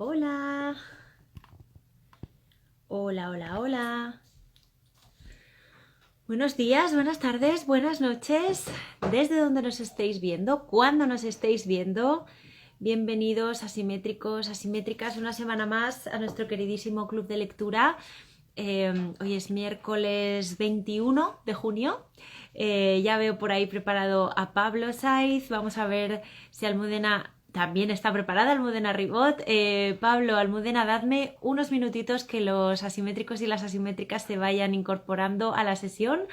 Hola, hola, hola, hola. Buenos días, buenas tardes, buenas noches. Desde donde nos estéis viendo, cuándo nos estéis viendo. Bienvenidos asimétricos, asimétricas, una semana más a nuestro queridísimo club de lectura. Hoy es miércoles 21 de junio. Ya veo por ahí preparado a Pablo Saiz. Vamos a ver si Almudena también está preparada, Almudena Ribot. Pablo, Almudena, dadme unos minutitos que los asimétricos y las asimétricas se vayan incorporando a la sesión.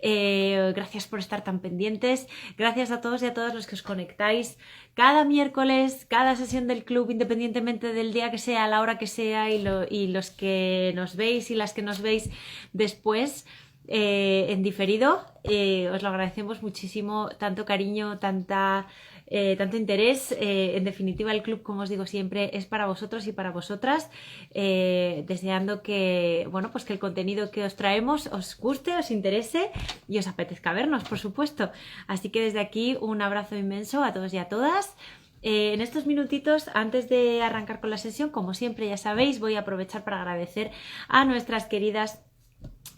Gracias por estar tan pendientes. Gracias a todos y a todas los que os conectáis cada miércoles, cada sesión del club, independientemente del día que sea, a la hora que sea, y los que nos veis y las que nos veis después. En diferido, os lo agradecemos muchísimo, tanto cariño, tanto interés. En definitiva, el club, como os digo siempre, es para vosotros y para vosotras, deseando que, bueno, pues que el contenido que os traemos os guste, os interese y os apetezca vernos, por supuesto. Así que desde aquí un abrazo inmenso a todos y a todas. En estos minutitos, antes de arrancar con la sesión, como siempre ya sabéis, voy a aprovechar para agradecer a nuestras queridas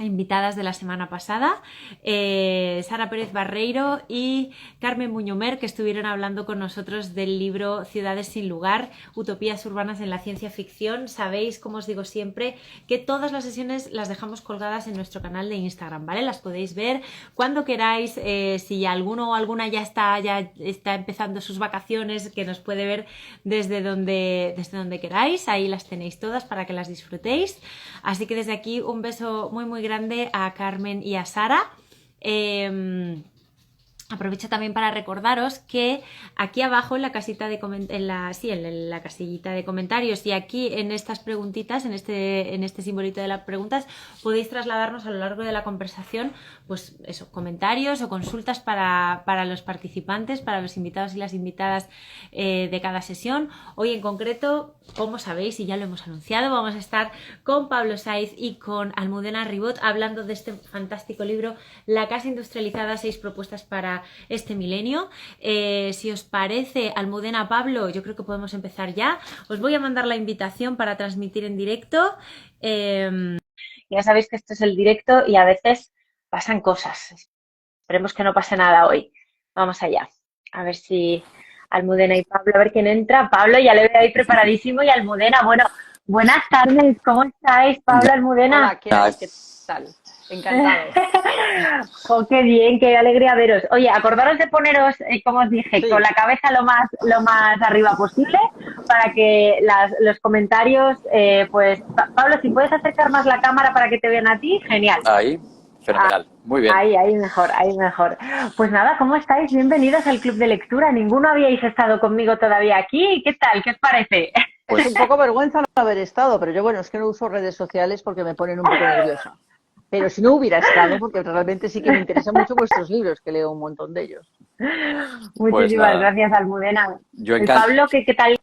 invitadas de la semana pasada, Sara Pérez Barreiro y Carmen Muñomer, que estuvieron hablando con nosotros del libro Ciudades sin lugar, utopías urbanas en la ciencia ficción. Sabéis, como os digo siempre, que todas las sesiones las dejamos colgadas en nuestro canal de Instagram, ¿vale? Las podéis ver cuando queráis. Si alguno o alguna ya está empezando sus vacaciones, que nos puede ver desde donde queráis, ahí las tenéis todas para que las disfrutéis. Así que desde aquí un beso muy muy grande a Carmen y a Sara. Aprovecho también para recordaros que aquí abajo en la casita de en la casillita de comentarios y aquí en estas preguntitas, en este simbolito de las preguntas, podéis trasladarnos a lo largo de la conversación, pues eso, comentarios o consultas para los participantes, para los invitados y las invitadas de cada sesión. Hoy en concreto, como sabéis y ya lo hemos anunciado, vamos a estar con Pablo Saiz y con Almudena Ribot hablando de este fantástico libro, La casa industrializada, 6 propuestas para este milenio. Si os parece, Almudena, Pablo, yo creo que podemos empezar ya. Os voy a mandar la invitación para transmitir en directo. Ya sabéis que esto es el directo y a veces pasan cosas. Esperemos que no pase nada hoy. Vamos allá. A ver si Almudena y Pablo, a ver quién entra. Pablo, ya le veo ahí preparadísimo, y Almudena, bueno, buenas tardes, ¿cómo estáis, Pablo, Almudena? Hola, ¿qué hay? ¿Qué tal? Encantados. Oh, qué bien, qué alegría veros. Oye, acordaros de poneros, como os dije, con Sí, la cabeza lo más arriba posible para que los comentarios, pues, Pablo, si puedes acercar más la cámara para que te vean a ti, genial. ahí, fenomenal. Muy bien. Ahí mejor, ahí mejor. Pues nada, ¿cómo estáis? Bienvenidos al club de lectura. Ninguno habíais estado conmigo todavía aquí. ¿Qué tal? ¿Qué os parece? Pues un poco vergüenza no haber estado, pero yo, bueno, es que no uso redes sociales porque me ponen un poco nerviosa. Pero si no hubiera estado, porque realmente sí que me interesan mucho vuestros libros, que leo un montón de ellos. Pues Muchísimas nada, gracias, Almudena. yo, ¿Y encan- Pablo, qué tal?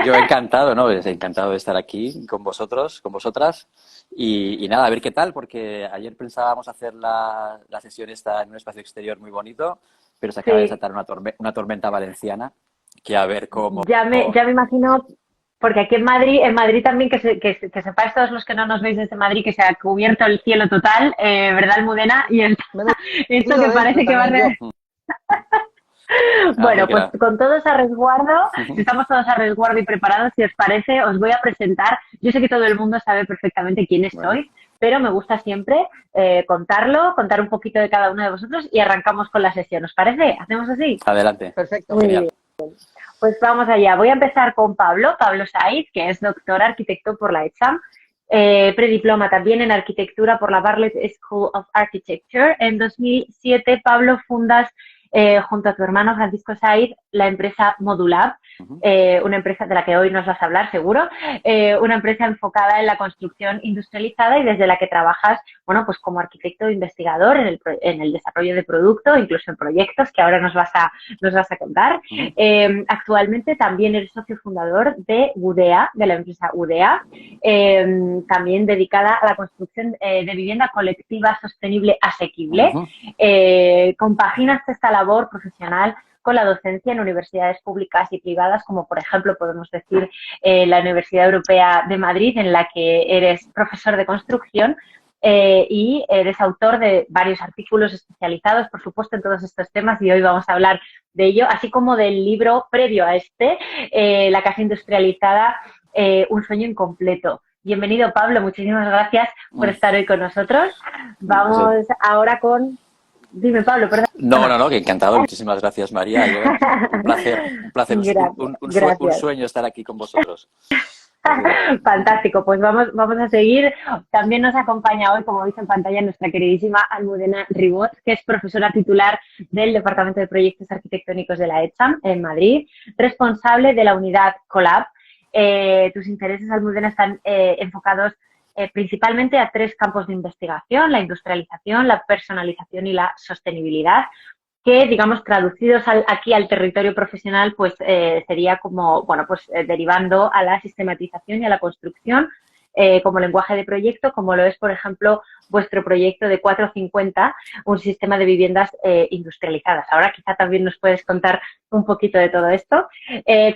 yo encantado, ¿no? Encantado de estar aquí con vosotros, con vosotras. Y nada, a ver qué tal, porque ayer pensábamos hacer la sesión esta en un espacio exterior muy bonito, pero se acaba de Sí, desatar una tormenta valenciana, que a ver cómo... ya me imagino, porque aquí en Madrid también, que sepáis todos los que no nos veis desde Madrid, que se ha cubierto el cielo total, ¿verdad, Almudena? Y Me he esto metido que dentro parece que va también yo. a... Así Bueno, que pues nada. con todos a resguardo, si estamos todos a resguardo y preparados, si os parece, os voy a presentar. Yo sé que todo el mundo sabe perfectamente quiénes Bueno, sois, pero me gusta siempre contar un poquito de cada uno de vosotros y arrancamos con la sesión. ¿Os parece? ¿Hacemos así? adelante. Muy Perfecto. bien. Genial. Pues vamos allá. Voy a empezar con Pablo Saiz, que es doctor arquitecto por la EXAM, prediploma también en arquitectura por la Bartlett School of Architecture. En 2007, Pablo, fundas junto a tu hermano Francisco Saiz la empresa Modulab, Ujú. una empresa de la que hoy nos vas a hablar seguro, una empresa enfocada en la construcción industrializada y desde la que trabajas, bueno, pues como arquitecto e investigador en el desarrollo de producto, incluso en proyectos que ahora nos vas a contar. Ujú. Actualmente también eres socio fundador de UDEA, de la empresa UDEA, también dedicada a la construcción de vivienda colectiva, sostenible, asequible. Ujú. Compaginas esta labor profesional con la docencia en universidades públicas y privadas, como por ejemplo podemos decir la Universidad Europea de Madrid, en la que eres profesor de construcción. Y eres autor de varios artículos especializados, por supuesto, en todos estos temas, y hoy vamos a hablar de ello, así como del libro previo a este, La casa industrializada, un sueño incompleto. Bienvenido, Pablo, muchísimas gracias por estar hoy con nosotros. Vamos ahora con... Dime, Pablo, perdón. No, que encantado. Muchísimas gracias, María. Un placer, un sueño estar aquí con vosotros. Fantástico, pues vamos a seguir. También nos acompaña hoy, como veis en pantalla, nuestra queridísima Almudena Ribot, que es profesora titular del Departamento de Proyectos Arquitectónicos de la ETSAM en Madrid, responsable de la unidad Colab. Tus intereses, Almudena, están enfocados principalmente a 3 campos de investigación: la industrialización, la personalización y la sostenibilidad, que, digamos, traducidos aquí al territorio profesional, pues sería como, bueno, pues derivando a la sistematización y a la construcción como lenguaje de proyecto, como lo es, por ejemplo, vuestro proyecto de 450, un sistema de viviendas industrializadas. Ahora quizá también nos puedes contar un poquito de todo esto.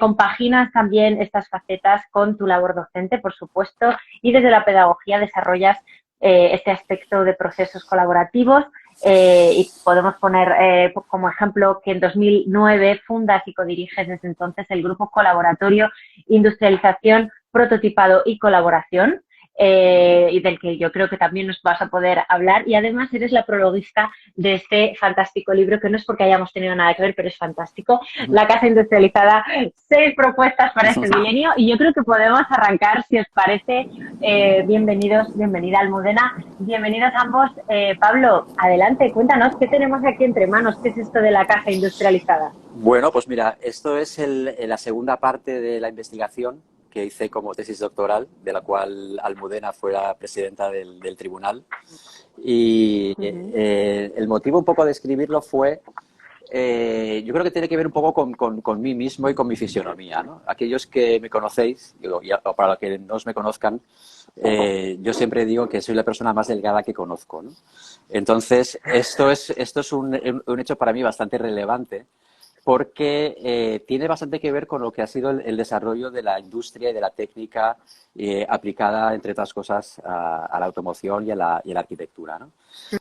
Compaginas también estas facetas con tu labor docente, por supuesto, y desde la pedagogía desarrollas este aspecto de procesos colaborativos. Y podemos poner como ejemplo que en 2009 fundas y codiriges desde entonces el grupo colaboratorio Industrialización, Prototipado y Colaboración, y del que yo creo que también nos vas a poder hablar, y además eres la prologuista de este fantástico libro, que no es porque hayamos tenido nada que ver, pero es fantástico, La casa industrializada, 6 propuestas para este milenio, y yo creo que podemos arrancar, si os parece. Bienvenida Almudena, bienvenidos ambos. Pablo, adelante, cuéntanos, ¿qué tenemos aquí entre manos? ¿Qué es esto de la casa industrializada? Bueno, pues mira, esto es la segunda parte de la investigación que hice como tesis doctoral, de la cual Almudena fue la presidenta del tribunal. Y el motivo un poco de escribirlo fue, yo creo que tiene que ver un poco con mí mismo y con mi fisionomía, ¿no? Aquellos que me conocéis, o para los que no me conozcan, yo siempre digo que soy la persona más delgada que conozco, ¿no? Entonces, esto es un hecho para mí bastante relevante, porque tiene bastante que ver con lo que ha sido el desarrollo de la industria y de la técnica aplicada, entre otras cosas, a la automoción y a la arquitectura, ¿no?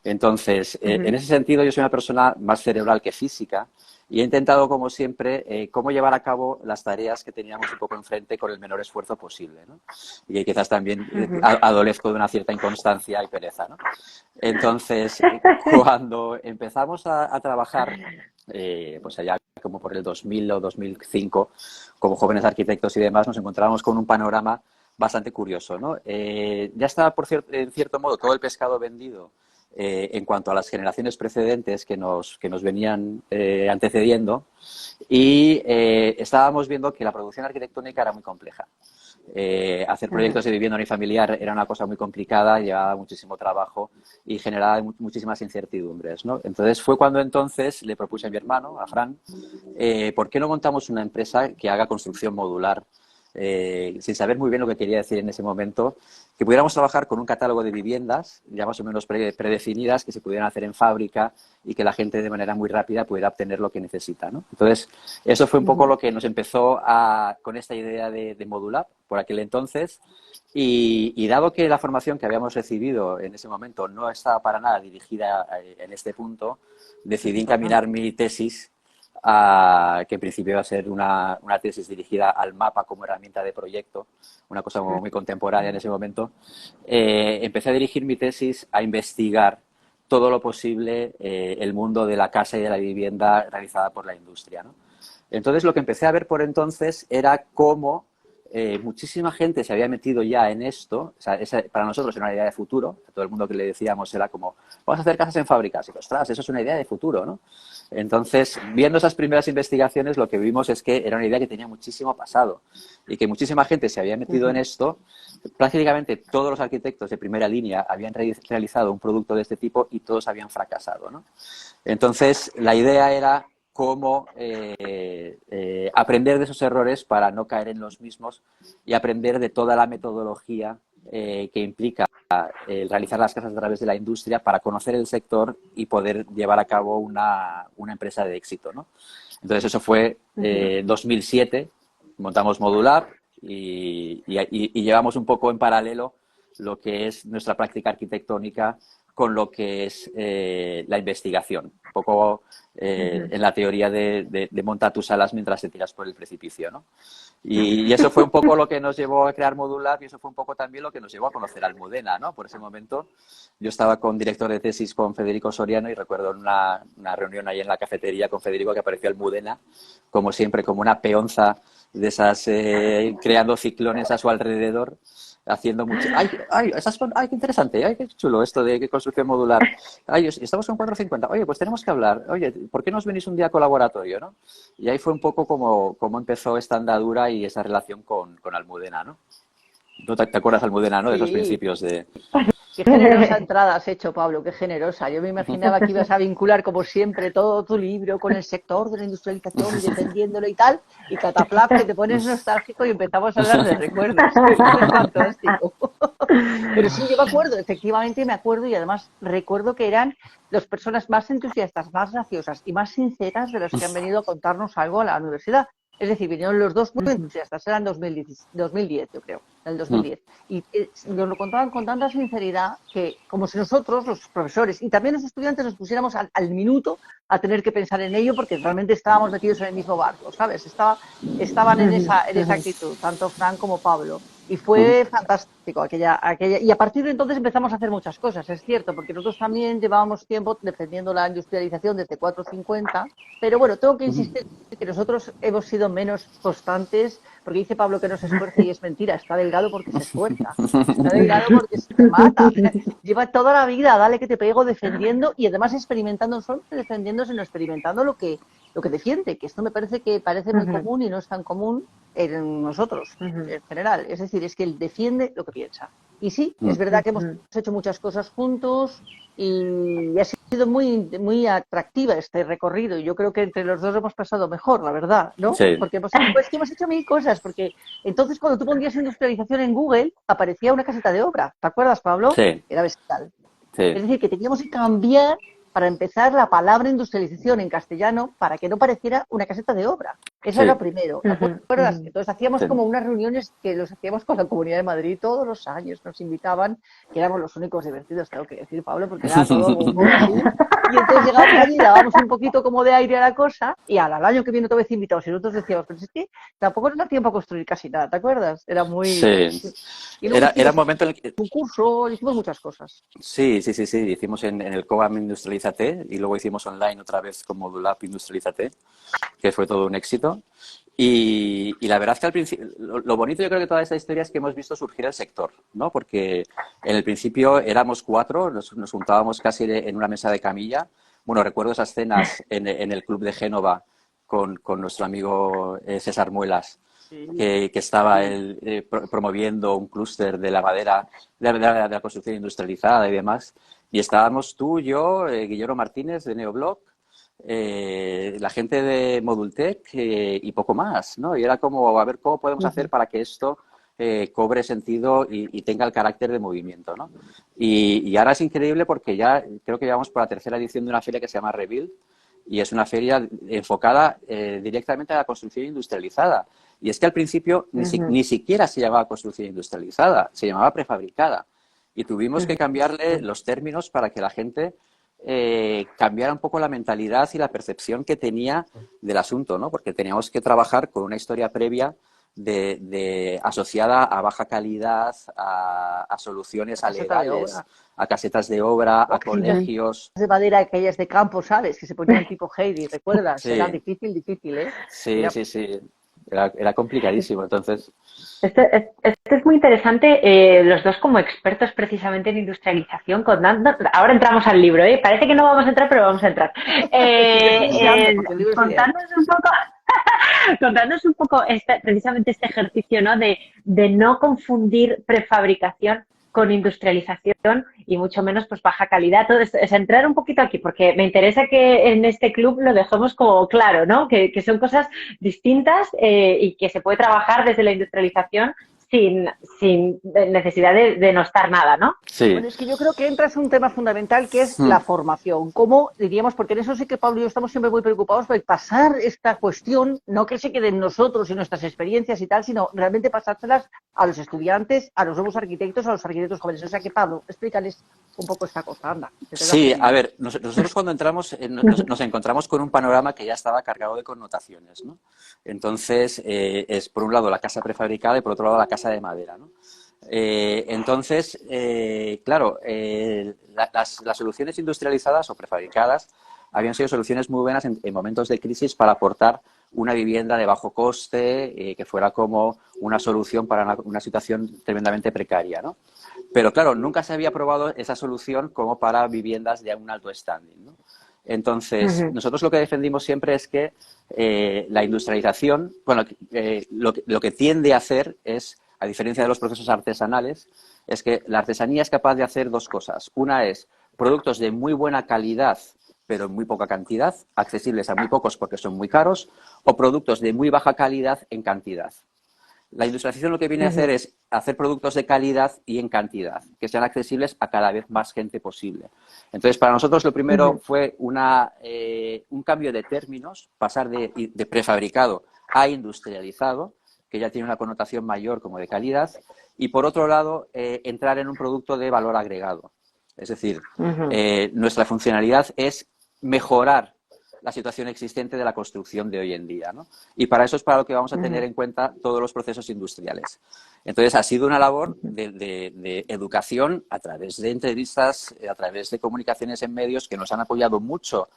Entonces, en ese sentido, yo soy una persona más cerebral que física, y he intentado, como siempre, cómo llevar a cabo las tareas que teníamos un poco enfrente con el menor esfuerzo posible, ¿no? Y quizás también adolezco de una cierta inconstancia y pereza, ¿no? Entonces, cuando empezamos a trabajar, pues allá como por el 2000 o 2005, como jóvenes arquitectos y demás, nos encontrábamos con un panorama bastante curioso, ¿no? Ya estaba, en cierto modo, todo el pescado vendido en cuanto a las generaciones precedentes que nos venían antecediendo, y estábamos viendo que la producción arquitectónica era muy compleja. Hacer proyectos de vivienda unifamiliar era una cosa muy complicada, llevaba muchísimo trabajo y generaba muchísimas incertidumbres, ¿no? Entonces fue cuando entonces le propuse a mi hermano, a Fran, ¿por qué no montamos una empresa que haga construcción modular? Sin saber muy bien lo que quería decir en ese momento, que pudiéramos trabajar con un catálogo de viviendas ya más o menos predefinidas, que se pudieran hacer en fábrica y que la gente de manera muy rápida pudiera obtener lo que necesita, ¿no? Entonces, eso fue un poco lo que nos empezó con esta idea de Modulab por aquel entonces, y dado que la formación que habíamos recibido en ese momento no estaba para nada dirigida en este punto, decidí encaminar mi tesis, que en principio iba a ser una tesis dirigida al mapa como herramienta de proyecto, una cosa muy contemporánea en ese momento. Empecé a dirigir mi tesis a investigar todo lo posible el mundo de la casa y de la vivienda realizada por la industria, ¿no? Entonces, lo que empecé a ver por entonces era cómo muchísima gente se había metido ya en esto. O sea, para nosotros era una idea de futuro. A todo el mundo que le decíamos era como, vamos a hacer casas en fábricas. Y ostras, eso es una idea de futuro, ¿no? Entonces, viendo esas primeras investigaciones, lo que vimos es que era una idea que tenía muchísimo pasado y que muchísima gente se había metido en esto. Prácticamente todos los arquitectos de primera línea habían realizado un producto de este tipo y todos habían fracasado, ¿no? Entonces, la idea era cómo aprender de esos errores para no caer en los mismos y aprender de toda la metodología que implica el realizar las casas a través de la industria para conocer el sector y poder llevar a cabo una empresa de éxito, ¿no? Entonces eso fue 2007, montamos Modulab y llevamos un poco en paralelo lo que es nuestra práctica arquitectónica con lo que es la investigación. Un poco en la teoría de montar tus alas mientras te tiras por el precipicio, ¿no? Y eso fue un poco lo que nos llevó a crear Modulab y eso fue un poco también lo que nos llevó a conocer Almudena, ¿no? Por ese momento yo estaba con director de tesis con Federico Soriano y recuerdo en una reunión ahí en la cafetería con Federico que apareció Almudena, como siempre, como una peonza de esas, creando ciclones a su alrededor, haciendo mucho... ¡Ay, qué interesante! ¡Ay, qué chulo esto de construcción modular! ¡Ay, estamos con 450! Oye, pues tenemos que hablar. Oye, ¿por qué no os venís un día con laboratorio, no? Y ahí fue un poco como empezó esta andadura y esa relación con Almudena, ¿no? ¿Tú te acuerdas, Almudena, no? De los Sí. principios de... Qué generosa entrada has hecho, Pablo, qué generosa. Yo me imaginaba que ibas a vincular, como siempre, todo tu libro con el sector de la industrialización y defendiéndolo y tal, y cataplap, que te pones nostálgico y empezamos a hablar de recuerdos. Es fantástico. Pero sí, yo me acuerdo, efectivamente me acuerdo, y además recuerdo que eran las personas más entusiastas, más graciosas y más sinceras de los que han venido a contarnos algo a la universidad. Es decir, vinieron los dos muy entusiastas, eran 2010, yo creo, en el 2010. Y nos lo contaban con tanta sinceridad que, como si nosotros, los profesores y también los estudiantes, nos pusiéramos al minuto a tener que pensar en ello porque realmente estábamos metidos en el mismo barco, ¿sabes? Estaban en esa actitud, tanto Fran como Pablo. Y fue fantástico aquella. Y a partir de entonces empezamos a hacer muchas cosas, es cierto, porque nosotros también llevábamos tiempo defendiendo la industrialización desde 450, pero bueno, tengo que insistir que nosotros hemos sido menos constantes, porque dice Pablo que no se esfuerce y es mentira, está delgado porque se esfuerza, está delgado porque se te mata, lleva toda la vida, dale que te pego defendiendo y además experimentando, no solo defendiendo, sino experimentando lo que defiende, que esto me parece muy común y no es tan común en nosotros en general. Es decir, es que él defiende lo que piensa. Y sí, es verdad que hemos hecho muchas cosas juntos y ha sido muy, muy atractiva este recorrido. Y yo creo que entre los dos hemos pasado mejor, la verdad, ¿no? Sí. Porque hemos hecho mil cosas. Porque entonces cuando tú ponías industrialización en Google, aparecía una caseta de obra. ¿Te acuerdas, Pablo? Sí. Era bestial. Sí. Es decir, que teníamos que cambiar para empezar la palabra industrialización en castellano para que no pareciera una caseta de obra. Eso era lo primero. ¿Te acuerdas? Entonces hacíamos como unas reuniones que los hacíamos con la Comunidad de Madrid todos los años. Nos invitaban, que éramos los únicos divertidos, tengo que decir, Pablo, porque era todo bombón así. Y entonces llegábamos allí, dábamos un poquito como de aire a la cosa y al año que viene otra vez invitados. Y nosotros decíamos, pero es que tampoco nos da tiempo a construir casi nada, ¿te acuerdas? Era muy... Sí. Y luego Era un momento en el que... un curso, hicimos muchas cosas. Sí. Hicimos en el COAM Industrialízate y luego hicimos online otra vez con Modulab Industrialízate, que fue todo un éxito. Y la verdad es que al principio, lo bonito yo creo que toda esta historia es que hemos visto surgir el sector, ¿no? Porque en el principio éramos 4, nos juntábamos casi en una mesa de camilla. Bueno, recuerdo esas cenas en el Club de Génova con nuestro amigo César Muelas, que estaba promoviendo un clúster de la madera, de la construcción industrializada y demás. Y estábamos tú, yo, Guillermo Martínez de Neobloc, la gente de Modultec y poco más, ¿no? Y era como a ver cómo podemos hacer para que esto cobre sentido y tenga el carácter de movimiento, ¿no? Y ahora es increíble porque ya creo que llevamos por la 3ª edición de una feria que se llama Rebuild y es una feria enfocada directamente a la construcción industrializada. Y es que al principio ni siquiera se llamaba construcción industrializada, se llamaba prefabricada. Y tuvimos que cambiarle los términos para que la gente cambiara un poco la mentalidad y la percepción que tenía del asunto, ¿no? Porque teníamos que trabajar con una historia previa asociada a baja calidad, a soluciones legales, a casetas de obra, a colegios. De madera, aquellas de campo, ¿sabes? Que se ponían tipo Heidi, ¿recuerdas? Sí. Era difícil, ¿eh? Sí. Era complicadísimo, entonces... Esto es muy interesante, los dos como expertos precisamente en industrialización. Ahora entramos al libro, ¿eh? Parece que no vamos a entrar, pero vamos a entrar. Contándonos un poco precisamente este ejercicio, ¿no? De no confundir prefabricación con industrialización y mucho menos pues baja calidad. Todo esto, es entrar un poquito aquí porque me interesa que en este club lo dejemos como claro, ¿no? Que son cosas distintas y que se puede trabajar desde la industrialización sin necesidad de no estar nada, ¿no? Sí. Bueno, es que yo creo que entras en un tema fundamental que es la formación. ¿Cómo, diríamos? Porque en eso sí que Pablo y yo estamos siempre muy preocupados por pasar esta cuestión, no que se quede en nosotros y nuestras experiencias y tal, sino realmente pasárselas a los estudiantes, a los nuevos arquitectos, a los arquitectos jóvenes. O sea que, Pablo, explícales un poco esta cosa, anda. Sí, a ver, nosotros cuando entramos nos encontramos con un panorama que ya estaba cargado de connotaciones, ¿no? Entonces, es por un lado la casa prefabricada y por otro lado la casa de madera, ¿no? Entonces, claro, las soluciones industrializadas o prefabricadas habían sido soluciones muy buenas en momentos de crisis para aportar una vivienda de bajo coste, que fuera como una solución para una situación tremendamente precaria, ¿no? Pero claro, nunca se había probado esa solución como para viviendas de un alto standing, ¿no? Entonces, nosotros lo que defendimos siempre es que la industrialización, bueno, lo que tiende a hacer es, a diferencia de los procesos artesanales, es que la artesanía es capaz de hacer dos cosas. Una es productos de muy buena calidad, pero en muy poca cantidad, accesibles a muy pocos porque son muy caros, o productos de muy baja calidad en cantidad. La industrialización lo que viene a hacer es hacer productos de calidad y en cantidad, que sean accesibles a cada vez más gente posible. Entonces, para nosotros lo primero fue un cambio de términos, pasar de prefabricado a industrializado, que ya tiene una connotación mayor como de calidad, y por otro lado, entrar en un producto de valor agregado. Es decir, nuestra funcionalidad es mejorar la situación existente de la construcción de hoy en día, ¿no? Y para eso es para lo que vamos a tener en cuenta todos los procesos industriales. Entonces, ha sido una labor de educación a través de entrevistas, a través de comunicaciones en medios que nos han apoyado mucho,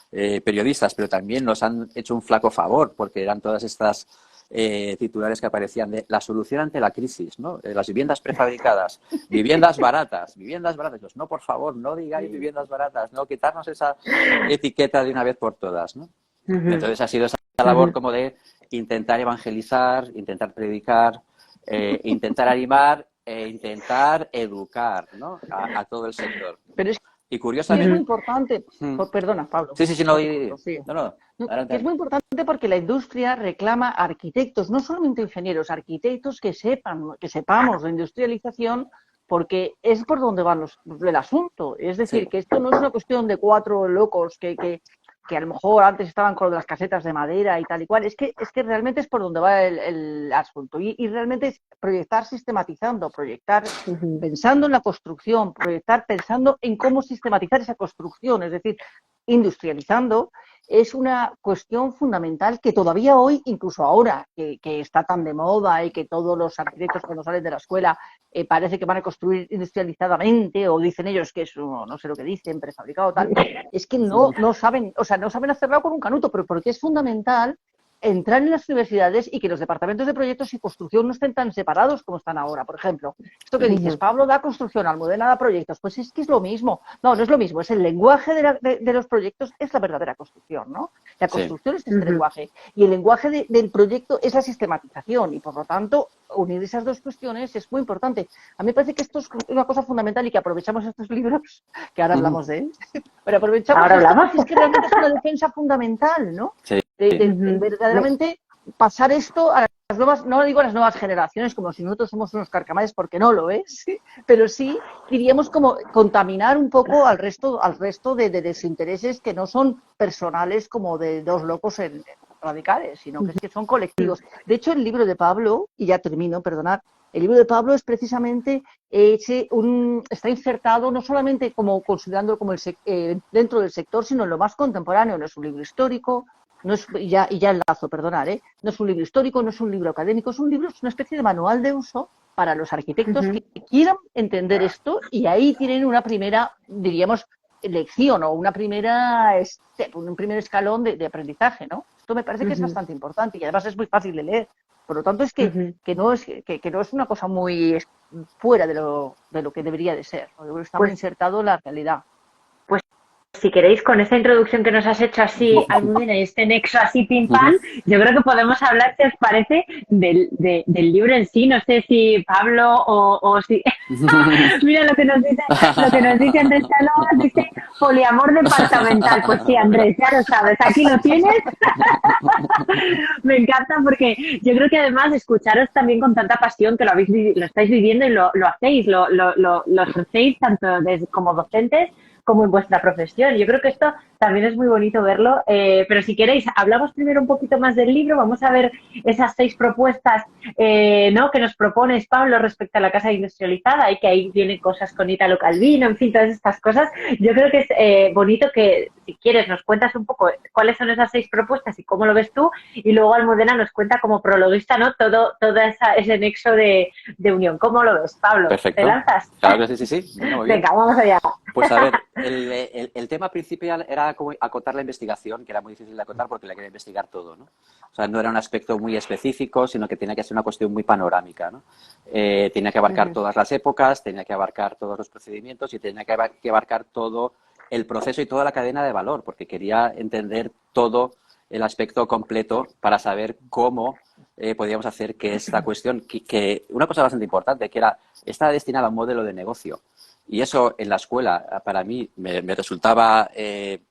periodistas, pero también nos han hecho un flaco favor, porque eran todas estas titulares que aparecían de la solución ante la crisis, ¿no? Las viviendas prefabricadas, viviendas baratas. Pues, no, por favor, no digáis viviendas baratas, no, quitarnos esa etiqueta de una vez por todas, ¿no? Entonces ha sido esa labor como de intentar evangelizar, intentar predicar, intentar animar e intentar educar, ¿no? a todo el sector. Pero es Y que es curiosamente... muy importante, perdona, Pablo. Sí, no, Es muy importante porque la industria reclama arquitectos, no solamente ingenieros, arquitectos que sepamos la industrialización, porque es por donde va el asunto. Es decir, que esto no es una cuestión de cuatro locos que a lo mejor antes estaban con las casetas de madera y tal y cual. Es que realmente es por donde va el asunto. Y realmente es proyectar sistematizando, proyectar pensando en la construcción, proyectar pensando en cómo sistematizar esa construcción, es decir, industrializando. Es una cuestión fundamental que todavía hoy, incluso ahora, que está tan de moda y que todos los arquitectos cuando salen de la escuela parece que van a construir industrializadamente, o dicen ellos que es, no sé lo que dicen, prefabricado tal, es que no saben, o sea, no saben hacerlo con un canuto, pero porque es fundamental entrar en las universidades y que los departamentos de proyectos y construcción no estén tan separados como están ahora. Por ejemplo, esto que dices, Pablo da construcción, Almudena da proyectos, pues es que es lo mismo. No es lo mismo, es el lenguaje de los proyectos, es la verdadera construcción, ¿no? La construcción es este lenguaje, y el lenguaje del proyecto es la sistematización, y por lo tanto, unir esas dos cuestiones es muy importante. A mí me parece que esto es una cosa fundamental y que aprovechamos estos libros, que ahora hablamos de él, pero aprovechamos esto, es que realmente es una defensa fundamental, ¿no? Sí. De verdaderamente pasar esto a las nuevas, no digo a las nuevas generaciones como si nosotros somos unos carcamales, porque no lo es, pero sí queríamos como contaminar un poco al resto de desintereses que no son personales como de dos locos radicales, sino que es que son colectivos. De hecho, el libro de Pablo, y ya termino, perdonad, el libro de Pablo es precisamente está insertado no solamente como considerándolo como dentro del sector, sino en lo más contemporáneo. No es un libro histórico, no es, y ya enlazo, perdonad, no es un libro histórico, no es un libro académico, es una especie de manual de uso para los arquitectos que quieran entender esto, y ahí tienen una primera, diríamos, lección o un primer escalón de aprendizaje, ¿no? Esto me parece que es bastante importante y además es muy fácil de leer. Por lo tanto, es que no es una cosa muy fuera de lo que debería de ser, está muy insertado en la realidad. si queréis, con esta introducción que nos has hecho así, Almudena, y este nexo así pim pam, yo creo que podemos hablar, si os parece, del libro en sí. No sé si Pablo o si... Mira lo que nos dice Andrés Canoas, dice poliamor departamental. Pues sí, Andrés, ya lo sabes, aquí lo tienes. Me encanta porque yo creo que además escucharos también con tanta pasión que lo estáis viviendo y lo hacéis, lo ejercéis tanto como docentes como en vuestra profesión. Yo creo que esto también es muy bonito verlo, pero si queréis, hablamos primero un poquito más del libro, vamos a ver esas 6 propuestas ¿no? que nos propones, Pablo, respecto a la casa industrializada, y que ahí vienen cosas con Italo Calvino, en fin, todas estas cosas. Yo creo que es bonito que, si quieres, nos cuentas un poco cuáles son esas 6 propuestas y cómo lo ves tú, y luego Almudena nos cuenta como prologuista, ¿no? Todo ese nexo de unión. ¿Cómo lo ves, Pablo? Perfecto. ¿Te lanzas? Claro que sí. Bueno, muy bien. Venga, vamos allá. Pues a ver, el tema principal era como acotar la investigación, que era muy difícil de acotar porque la quería investigar todo, ¿no? O sea, no era un aspecto muy específico, sino que tenía que ser una cuestión muy panorámica, ¿no? Tenía que abarcar todas las épocas, tenía que abarcar todos los procedimientos y tenía que abarcar todo el proceso y toda la cadena de valor, porque quería entender todo el aspecto completo para saber cómo podíamos hacer que esta cuestión, que una cosa bastante importante, que estaba destinada a un modelo de negocio. Y eso en la escuela para mí me resultaba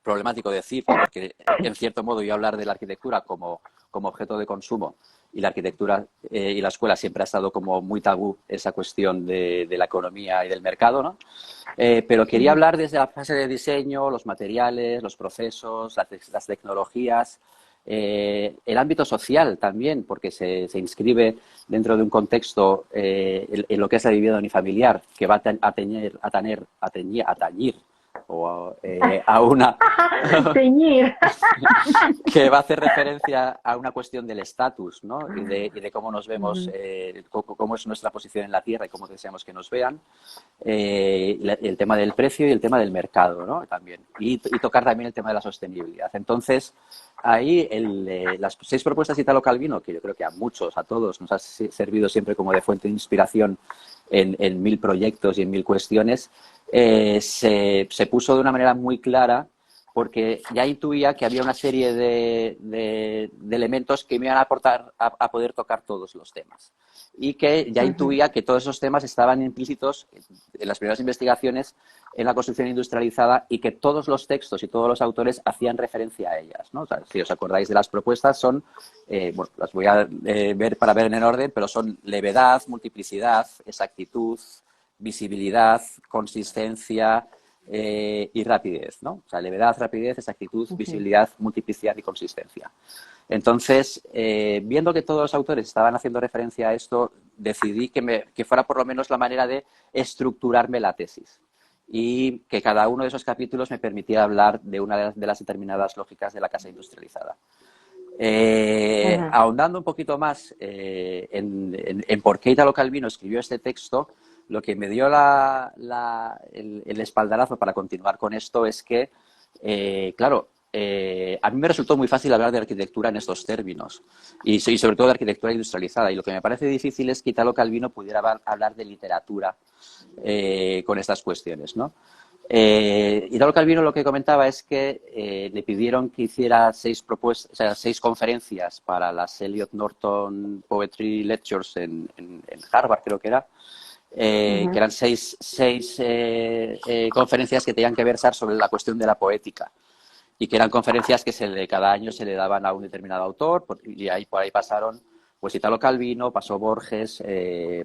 problemático decir, porque en cierto modo yo hablar de la arquitectura como objeto de consumo, y la arquitectura y la escuela siempre ha estado como muy tabú esa cuestión de la economía y del mercado, ¿no? Pero quería hablar desde la fase de diseño, los materiales, los procesos, las tecnologías, el ámbito social también, porque se inscribe dentro de un contexto en lo que es la vivienda unifamiliar, que va a tañir o a una Teñir. que va a hacer referencia a una cuestión del estatus, ¿no? Y de cómo nos vemos, cómo es nuestra posición en la tierra y cómo deseamos que nos vean, el tema del precio y el tema del mercado, ¿no? También, y tocar también el tema de la sostenibilidad. Entonces, ahí las 6 propuestas de Italo Calvino, que yo creo que a todos nos ha servido siempre como de fuente de inspiración en 1000 proyectos y en 1000 cuestiones, se puso de una manera muy clara, porque ya intuía que había una serie de elementos que me iban a aportar a poder tocar todos los temas. Y que ya intuía que todos esos temas estaban implícitos en las primeras investigaciones en la construcción industrializada, y que todos los textos y todos los autores hacían referencia a ellas, ¿no? O sea, si os acordáis de las propuestas, son, bueno, las voy a ver para ver en orden, pero son levedad, multiplicidad, exactitud, visibilidad, consistencia y rapidez, ¿no? O sea, levedad, rapidez, exactitud, visibilidad, multiplicidad y consistencia. Entonces, viendo que todos los autores estaban haciendo referencia a esto, decidí que fuera por lo menos la manera de estructurarme la tesis, y que cada uno de esos capítulos me permitiera hablar de una de las determinadas lógicas de la casa industrializada. Ahondando un poquito más en por qué Italo Calvino escribió este texto, lo que me dio el espaldarazo para continuar con esto es que, claro, a mí me resultó muy fácil hablar de arquitectura en estos términos, y sobre todo de arquitectura industrializada, y lo que me parece difícil es que Italo Calvino pudiera hablar de literatura con estas cuestiones, ¿no? Italo Calvino lo que comentaba es que le pidieron que hiciera 6 conferencias para las Eliot Norton Poetry Lectures en Harvard, creo que era, que eran 6 conferencias que tenían que versar sobre la cuestión de la poética, y que eran conferencias que cada año se le daban a un determinado autor, y por ahí pasaron pues Italo Calvino, pasó Borges,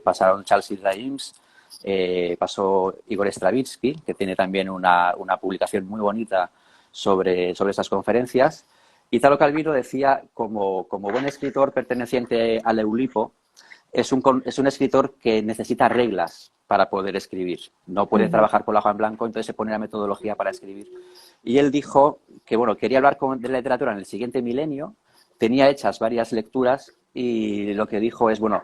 pasaron Charles James, pasó Igor Stravinsky, que tiene también una publicación muy bonita sobre estas conferencias. Italo Calvino decía, como buen escritor perteneciente al Eulipo, es un escritor que necesita reglas para poder escribir. No puede trabajar con la hoja en blanco, entonces se pone la metodología para escribir. Y él dijo que, bueno, quería hablar de la literatura en el siguiente milenio, tenía hechas varias lecturas, y lo que dijo es, bueno,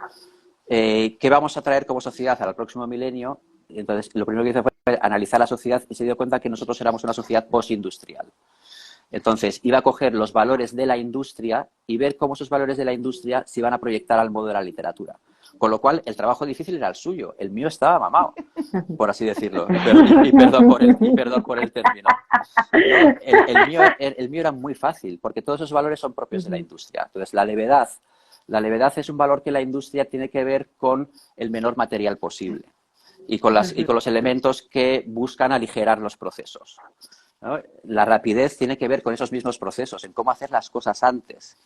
¿qué vamos a traer como sociedad al próximo milenio? Entonces, lo primero que hizo fue analizar la sociedad, y se dio cuenta que nosotros éramos una sociedad postindustrial. Entonces, iba a coger los valores de la industria y ver cómo esos valores de la industria se iban a proyectar al modo de la literatura. Con lo cual, el trabajo difícil era el suyo. El mío estaba mamado, por así decirlo. Y perdón por el término. ¿No? El mío era muy fácil, porque todos esos valores son propios de la industria. Entonces, la levedad es un valor que la industria tiene que ver con el menor material posible y con los elementos que buscan aligerar los procesos, ¿no? La rapidez tiene que ver con esos mismos procesos, en cómo hacer las cosas antes.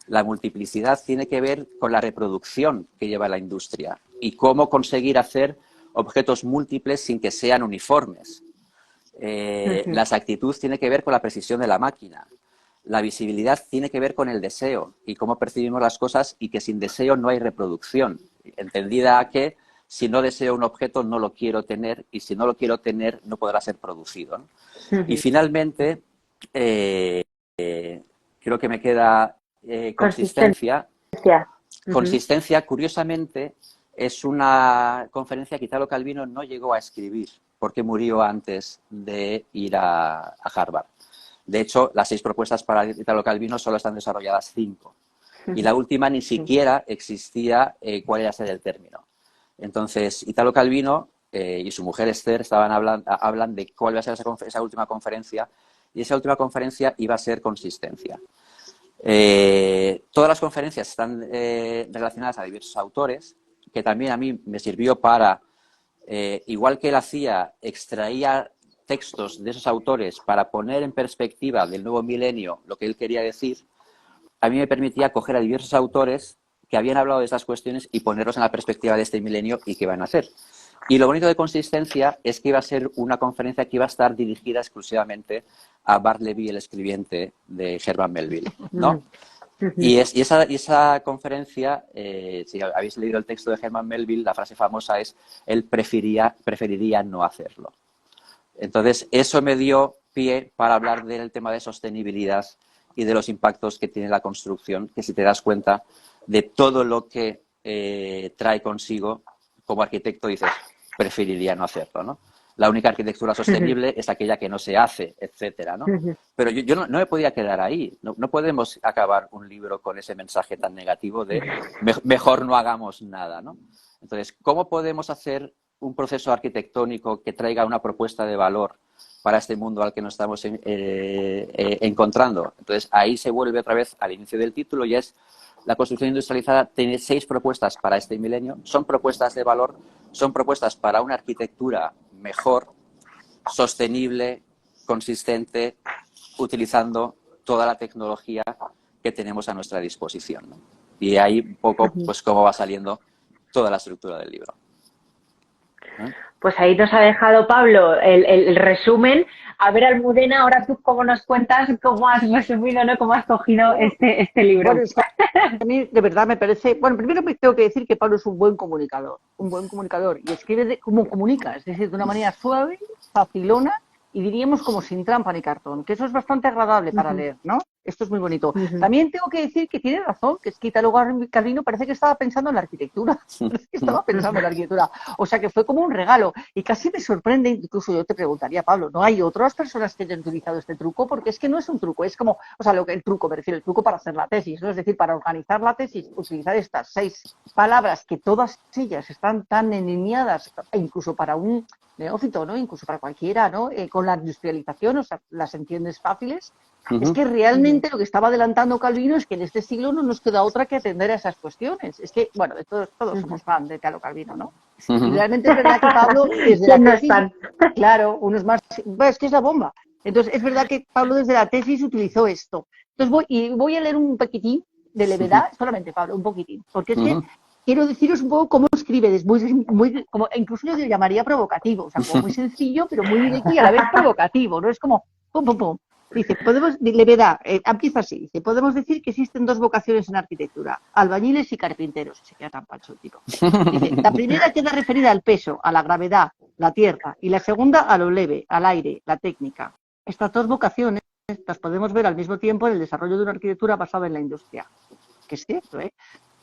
La multiplicidad tiene que ver con la reproducción que lleva la industria y cómo conseguir hacer objetos múltiples sin que sean uniformes. La exactitud tiene que ver con la precisión de la máquina. La visibilidad tiene que ver con el deseo y cómo percibimos las cosas, y que sin deseo no hay reproducción. Entendida a que si no deseo un objeto no lo quiero tener, y si no lo quiero tener no podrá ser producido, ¿no? Y finalmente, creo que me queda consistencia. Consistencia, curiosamente, es una conferencia que Italo Calvino no llegó a escribir porque murió antes de ir a Harvard. De hecho, las 6 propuestas para Italo Calvino solo están desarrolladas 5. Y la última ni siquiera existía cuál iba a ser el término. Entonces, Italo Calvino y su mujer Esther hablan de cuál iba a ser esa última conferencia, y esa última conferencia iba a ser consistencia. Todas las conferencias están relacionadas a diversos autores, que también a mí me sirvió para, igual que él hacía, extraía textos de esos autores para poner en perspectiva del nuevo milenio lo que él quería decir. A mí me permitía coger a diversos autores que habían hablado de esas cuestiones y ponerlos en la perspectiva de este milenio y qué van a hacer. Y lo bonito de Consistencia es que iba a ser una conferencia que iba a estar dirigida exclusivamente a Bart Levy, el escribiente de Herman Melville, ¿no? Y esa conferencia, si habéis leído el texto de Herman Melville, la frase famosa es: él preferiría no hacerlo. Entonces, eso me dio pie para hablar del tema de sostenibilidad y de los impactos que tiene la construcción, que si te das cuenta de todo lo que trae consigo, como arquitecto dices, preferiría no hacerlo, ¿no? La única arquitectura sostenible es aquella que no se hace, etcétera, ¿no? Pero yo no me podía quedar ahí. No podemos acabar un libro con ese mensaje tan negativo de mejor no hagamos nada, ¿no? Entonces, ¿cómo podemos hacer un proceso arquitectónico que traiga una propuesta de valor para este mundo al que nos estamos encontrando? Entonces, ahí se vuelve otra vez al inicio del título, y es: la construcción industrializada tiene 6 propuestas para este milenio. Son propuestas de valor, son propuestas para una arquitectura mejor, sostenible, consistente, utilizando toda la tecnología que tenemos a nuestra disposición, ¿no? Y ahí un poco, pues, cómo va saliendo toda la estructura del libro. Pues ahí nos ha dejado Pablo el resumen. A ver, Almudena, ahora tú cómo nos cuentas, cómo has resumido, ¿no? Cómo has cogido este libro. Bueno, es que a mí de verdad me parece... Bueno, primero tengo que decir que Pablo es un buen comunicador, y escribe como comunica, es decir, de una manera suave, facilona, y diríamos como sin trampa ni cartón, que eso es bastante agradable para leer, ¿no? Esto es muy bonito. También tengo que decir que tiene razón, que es que Italo Calvino parece que estaba pensando en la arquitectura. O sea, que fue como un regalo. Y casi me sorprende, incluso yo te preguntaría, Pablo, ¿no hay otras personas que hayan utilizado este truco? Porque es que no es un truco, es como, o sea, el truco para hacer la tesis, ¿no? Es decir, para organizar la tesis, utilizar estas 6 palabras que todas ellas están tan alineadas, e incluso para un neófito, ¿no? Incluso para cualquiera, ¿no? Con la industrialización, o sea, las entiendes fáciles. Es que realmente lo que estaba adelantando Calvino es que en este siglo no nos queda otra que atender a esas cuestiones. Es que, bueno, de todos somos fan de Italo Calvino, ¿no? Y realmente es verdad que Pablo, desde la tesis, claro, unos más, es que es la bomba. Entonces, es verdad que Pablo desde la tesis utilizó esto. Entonces, voy a leer un poquitín de levedad, solamente, Pablo, un poquitín, porque es que quiero deciros un poco cómo escribe, es muy, como, incluso yo le llamaría provocativo, o sea, como muy sencillo, pero muy directo y a la vez provocativo, ¿no? Es como, pum, pum, pum. Dice, levedad, empieza así, dice, podemos decir que existen 2 vocaciones en arquitectura, albañiles y carpinteros. Se queda tan pancho el tipo. Dice, la primera queda referida al peso, a la gravedad, la tierra, y la segunda a lo leve, al aire, la técnica. Estas 2 vocaciones las podemos ver al mismo tiempo en el desarrollo de una arquitectura basada en la industria. Que es cierto, ¿eh?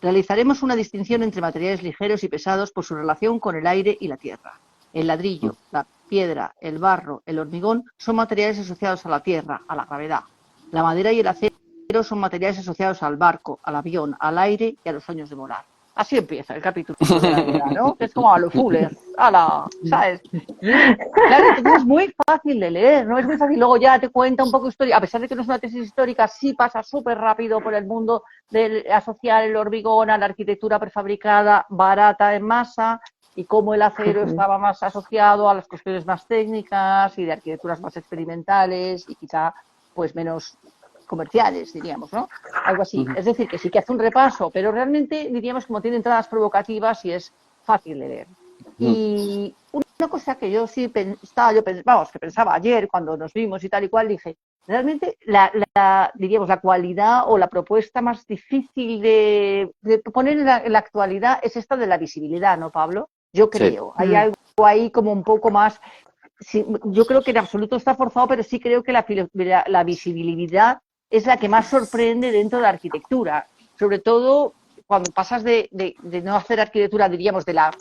Realizaremos una distinción entre materiales ligeros y pesados por su relación con el aire y la tierra. El ladrillo, la piedra, el barro, el hormigón son materiales asociados a la tierra, a la gravedad. La madera y el acero son materiales asociados al barco, al avión, al aire y a los sueños de volar. Así empieza el capítulo de la vida, ¿no? Que es como a lo Fuller, ¿sabes? Claro, entonces es muy fácil de leer, ¿no? Es muy fácil. Luego ya te cuenta un poco de historia. A pesar de que no es una tesis histórica, sí pasa súper rápido por el mundo de asociar el hormigón a la arquitectura prefabricada barata en masa y cómo el acero estaba más asociado a las cuestiones más técnicas y de arquitecturas más experimentales y quizá pues menos comerciales, diríamos, ¿no? Algo así. Es decir, que sí que hace un repaso, pero realmente diríamos como tiene entradas provocativas y es fácil de leer. Y una cosa que yo sí que pensaba ayer cuando nos vimos y tal y cual, dije, realmente diríamos, la cualidad o la propuesta más difícil de poner en la actualidad es esta de la visibilidad, ¿no, Pablo? Yo creo. Sí. Hay algo ahí como un poco más... Sí, yo creo que en absoluto está forzado, pero sí creo que la visibilidad es la que más sorprende dentro de la arquitectura. Sobre todo cuando pasas de no hacer arquitectura, diríamos, de la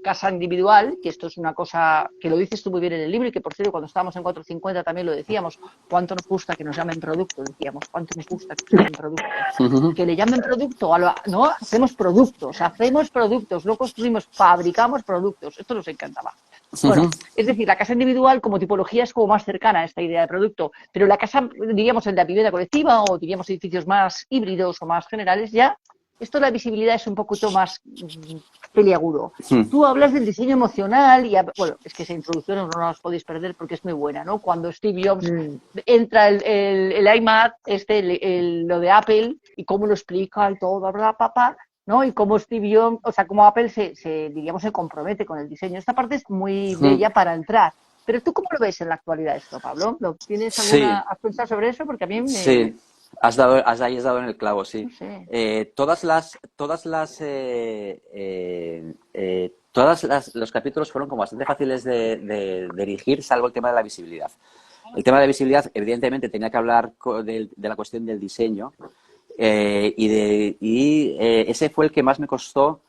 casa individual, que esto es una cosa que lo dices tú muy bien en el libro y que, por cierto, cuando estábamos en 450 también lo decíamos, cuánto nos gusta que nos llamen producto, decíamos, cuánto nos gusta que nos llamen producto. Que le llamen producto, no, hacemos productos, no construimos, fabricamos productos, esto nos encantaba. Bueno, es decir, la casa individual como tipología es como más cercana a esta idea de producto, pero la casa, diríamos, en la vivienda colectiva o diríamos edificios más híbridos o más generales, ya esto de la visibilidad es un poquito más peliagudo. Tú hablas del diseño emocional y, bueno, es que esa introducción no la podéis perder porque es muy buena, ¿no? Cuando Steve Jobs entra el iMac, lo de Apple y cómo lo explica y todo, bla, papá, ¿no? Y cómo Steve Jobs, o sea, cómo Apple diríamos, se compromete con el diseño. Esta parte es muy bella para entrar. Pero ¿tú cómo lo ves en la actualidad esto, Pablo? ¿Tienes ¿Has pensado sobre eso? Porque a mí me... Sí, has dado en el clavo, sí. No sé. Los capítulos fueron como bastante fáciles de dirigir, salvo el tema de la visibilidad. El tema de la visibilidad, evidentemente, tenía que hablar de la cuestión del diseño. Ese fue el que más me costó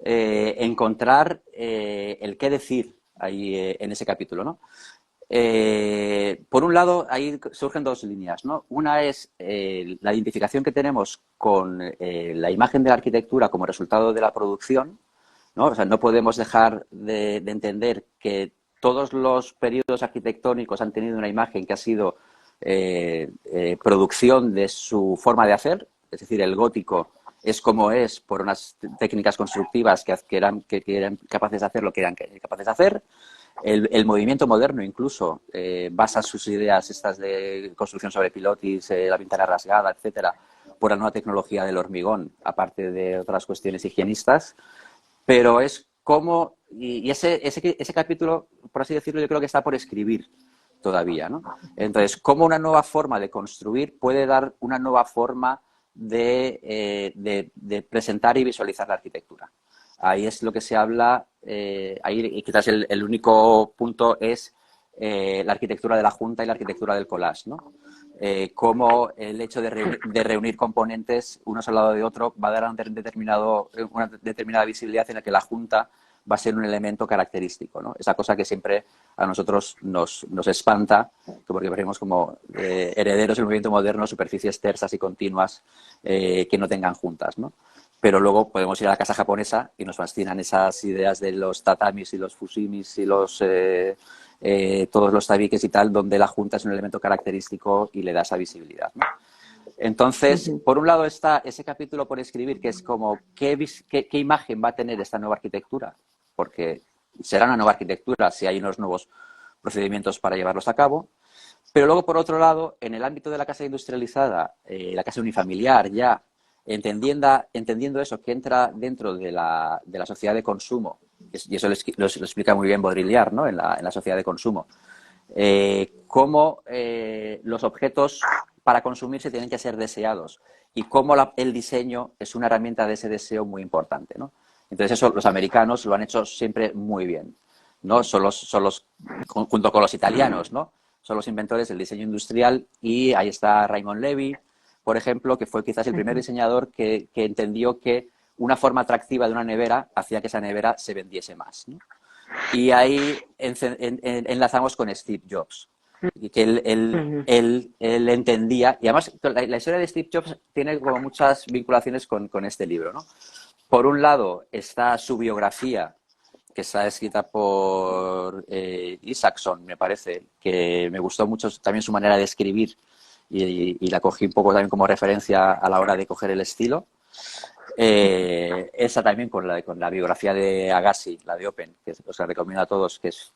encontrar el qué decir ahí en ese capítulo, ¿no? Por un lado, ahí surgen dos líneas, ¿no? Una es la identificación que tenemos con la imagen de la arquitectura como resultado de la producción, ¿no? O sea, no podemos dejar de entender que todos los periodos arquitectónicos han tenido una imagen que ha sido producción de su forma de hacer, es decir, el gótico es como es por unas técnicas constructivas que eran capaces de hacer lo que eran capaces de hacer. El movimiento moderno incluso basa sus ideas estas de construcción sobre pilotis, la ventana rasgada, etcétera, por la nueva tecnología del hormigón, aparte de otras cuestiones higienistas. Pero es como... Y ese capítulo, por así decirlo, yo creo que está por escribir todavía, ¿no? Entonces, cómo una nueva forma de construir puede dar una nueva forma de presentar y visualizar la arquitectura. Ahí es lo que se habla, ahí quizás el único punto es la arquitectura de la junta y la arquitectura del collage, ¿no? Cómo el hecho de reunir componentes unos al lado de otro va a dar una determinada visibilidad en la que la junta va a ser un elemento característico, ¿no? Esa cosa que siempre a nosotros nos espanta, porque parecemos como herederos del movimiento moderno, superficies tersas y continuas que no tengan juntas, ¿no? Pero luego podemos ir a la casa japonesa y nos fascinan esas ideas de los tatamis y los fushimis y todos los tabiques y tal, donde la junta es un elemento característico y le da esa visibilidad, ¿no? Entonces, por un lado está ese capítulo por escribir, que es como qué imagen va a tener esta nueva arquitectura, porque será una nueva arquitectura si hay unos nuevos procedimientos para llevarlos a cabo. Pero luego, por otro lado, en el ámbito de la casa industrializada, la casa unifamiliar ya, entendiendo eso, que entra dentro de la sociedad de consumo, y eso lo explica muy bien Baudrillard, ¿no? En la sociedad de consumo, cómo los objetos para consumirse tienen que ser deseados y cómo el diseño es una herramienta de ese deseo muy importante, ¿no? Entonces eso los americanos lo han hecho siempre muy bien, ¿no? Junto con los italianos, ¿no? Son los inventores del diseño industrial y ahí está Raymond Levy, por ejemplo, que fue quizás el primer diseñador que entendió que una forma atractiva de una nevera hacía que esa nevera se vendiese más, ¿no? Y ahí enlazamos con Steve Jobs, y que él entendía, y además la historia de Steve Jobs tiene como muchas vinculaciones con este libro, ¿no? por un lado está su biografía, que está escrita por Isaacson, me parece, que me gustó mucho también su manera de escribir y la cogí un poco también como referencia a la hora de coger el estilo. Esa también con la biografía de Agassi, la de Open, que os la recomiendo a todos, que es,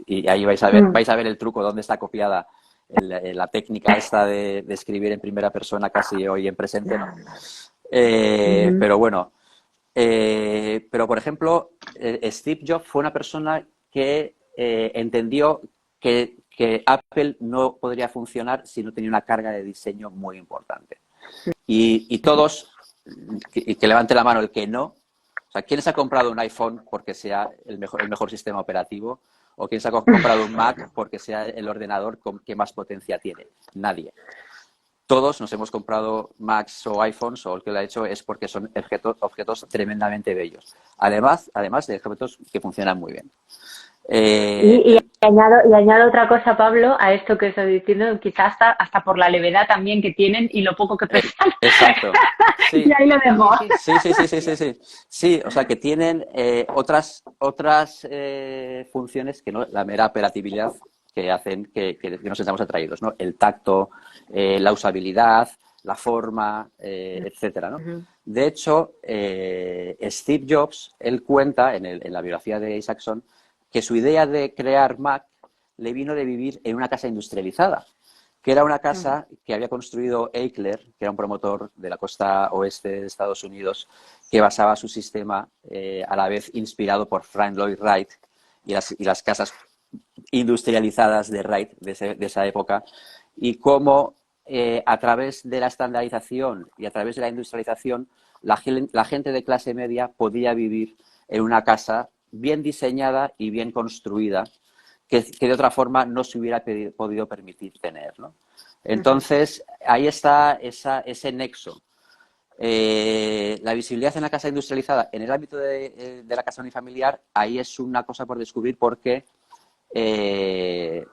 y ahí vais a ver el truco, dónde está copiada la técnica esta de escribir en primera persona casi hoy en presente, ¿no? Pero bueno, pero por ejemplo, Steve Jobs fue una persona que entendió que Apple no podría funcionar si no tenía una carga de diseño muy importante. Y todos, que levante la mano el que no, o sea, ¿quién se ha comprado un iPhone porque sea el mejor sistema operativo? ¿O quién se ha comprado un Mac porque sea el ordenador que más potencia tiene? Nadie. Todos nos hemos comprado Macs o iPhones, o el que lo ha hecho es porque son objetos tremendamente bellos. Además de objetos que funcionan muy bien. Y añado otra cosa, Pablo, a esto que estoy diciendo, quizás hasta por la levedad también que tienen y lo poco que pesan. Exacto. Sí. Y ahí lo dejo. Sí. Sí, o sea, que tienen otras funciones que no la mera operatividad que hacen que nos sentamos atraídos, ¿no? El tacto, la usabilidad, la forma, etcétera, ¿no? De hecho, Steve Jobs, él cuenta en la biografía de Isaacson que su idea de crear Mac le vino de vivir en una casa industrializada, que era una casa que había construido Eichler, que era un promotor de la costa oeste de Estados Unidos, que basaba su sistema a la vez inspirado por Frank Lloyd Wright y las casas industrializadas de Wright de esa época, y cómo a través de la estandarización y a través de la industrialización la gente de clase media podía vivir en una casa bien diseñada y bien construida, que de otra forma no se hubiera podido permitir tener, ¿no? Entonces, ahí está ese nexo. La visibilidad en la casa industrializada, en el ámbito de la casa unifamiliar, ahí es una cosa por descubrir porque el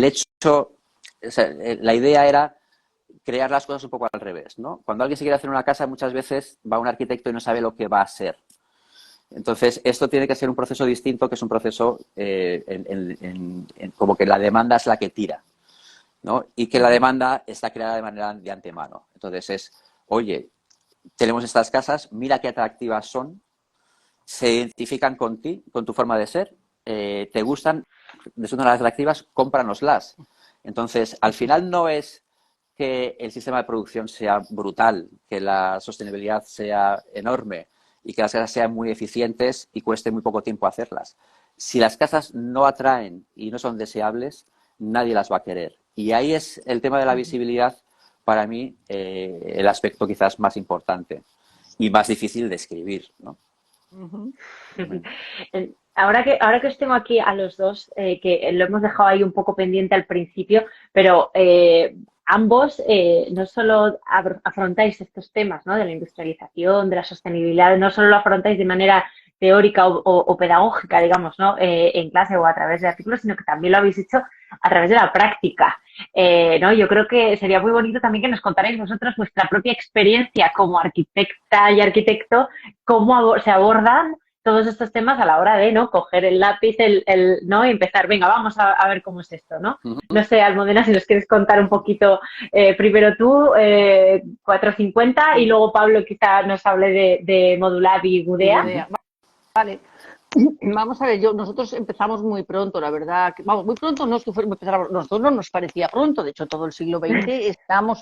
hecho, o sea, la idea era crear las cosas un poco al revés, ¿no? Cuando alguien se quiere hacer una casa, muchas veces va un arquitecto y no sabe lo que va a ser. Entonces, esto tiene que ser un proceso distinto, que es un proceso como que la demanda es la que tira, ¿no? Y que la demanda está creada de manera de antemano. Entonces oye, tenemos estas casas, mira qué atractivas son, se identifican con ti, con tu forma de ser, te gustan, resultan atractivas, cómpranoslas. Entonces, al final no es que el sistema de producción sea brutal, que la sostenibilidad sea enorme y que las casas sean muy eficientes y cueste muy poco tiempo hacerlas. Si las casas no atraen y no son deseables, nadie las va a querer. Y ahí es el tema de la visibilidad, para mí, el aspecto quizás más importante y más difícil de escribir, ¿no? Ahora que os tengo aquí a los dos, que lo hemos dejado ahí un poco pendiente al principio, pero ambos no solo afrontáis estos temas, ¿no? De la industrialización, de la sostenibilidad, no solo lo afrontáis de manera teórica o pedagógica, digamos, ¿no? En clase o a través de artículos, sino que también lo habéis hecho a través de la práctica, ¿no? Yo creo que sería muy bonito también que nos contarais vosotros vuestra propia experiencia como arquitecta y arquitecto, cómo se abordan todos estos temas a la hora de, ¿no? Coger el lápiz, ¿no? Y empezar, venga, vamos a ver cómo es esto, ¿no? No sé, Almudena, si nos quieres contar un poquito, primero tú, 450, y luego Pablo quizá nos hable de Modulab y Gudea. Vale. Vamos a ver, nosotros empezamos muy pronto, la verdad. Vamos, muy pronto no es que nosotros no nos parecía pronto, de hecho todo el siglo XX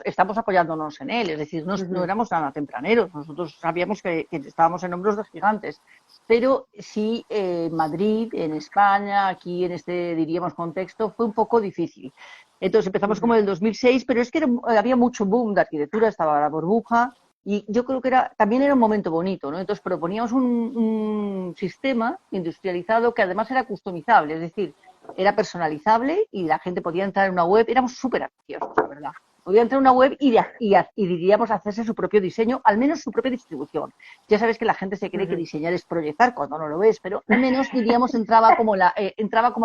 estamos apoyándonos en él, es decir, no éramos nada tempraneros, nosotros sabíamos que estábamos en hombros de gigantes, pero sí en Madrid, en España, aquí en este, diríamos, contexto, fue un poco difícil. Entonces empezamos como en el 2006, pero es que había mucho boom de arquitectura, estaba la burbuja. Y yo creo que también era un momento bonito, ¿no? Entonces proponíamos un sistema industrializado que además era customizable, es decir, era personalizable y la gente podía entrar en una web, éramos súper ambiciosos, la verdad. Podía entrar en una web y diríamos hacerse su propio diseño, al menos su propia distribución. Ya sabes que la gente se cree que diseñar es proyectar cuando no lo es, pero al menos diríamos entraba como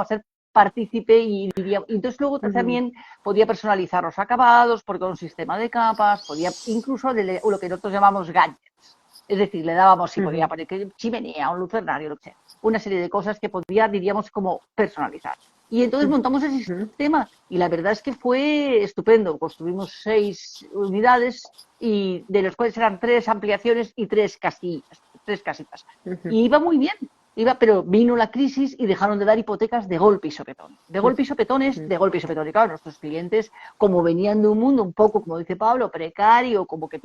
a ser partícipe y entonces luego también podía personalizar los acabados porque era un sistema de capas, podía incluso lo que nosotros llamamos gadgets, Es decir, le dábamos, si Ujú. podía poner chimenea, un lucernario, lo que sea, una serie de cosas que podría, diríamos, como personalizar. Y entonces montamos ese Ujú. sistema y la verdad es que fue estupendo. Construimos 6 unidades y de los cuales eran 3 ampliaciones y 3 castillas, 3 casitas. Ujú. Y iba muy bien, pero vino la crisis y dejaron de dar hipotecas de golpe y sopetón. De golpe y sopetón es Ujú. de golpe y sopetón. Y claro, nuestros clientes, como venían de un mundo un poco, como dice Pablo, precario, como que,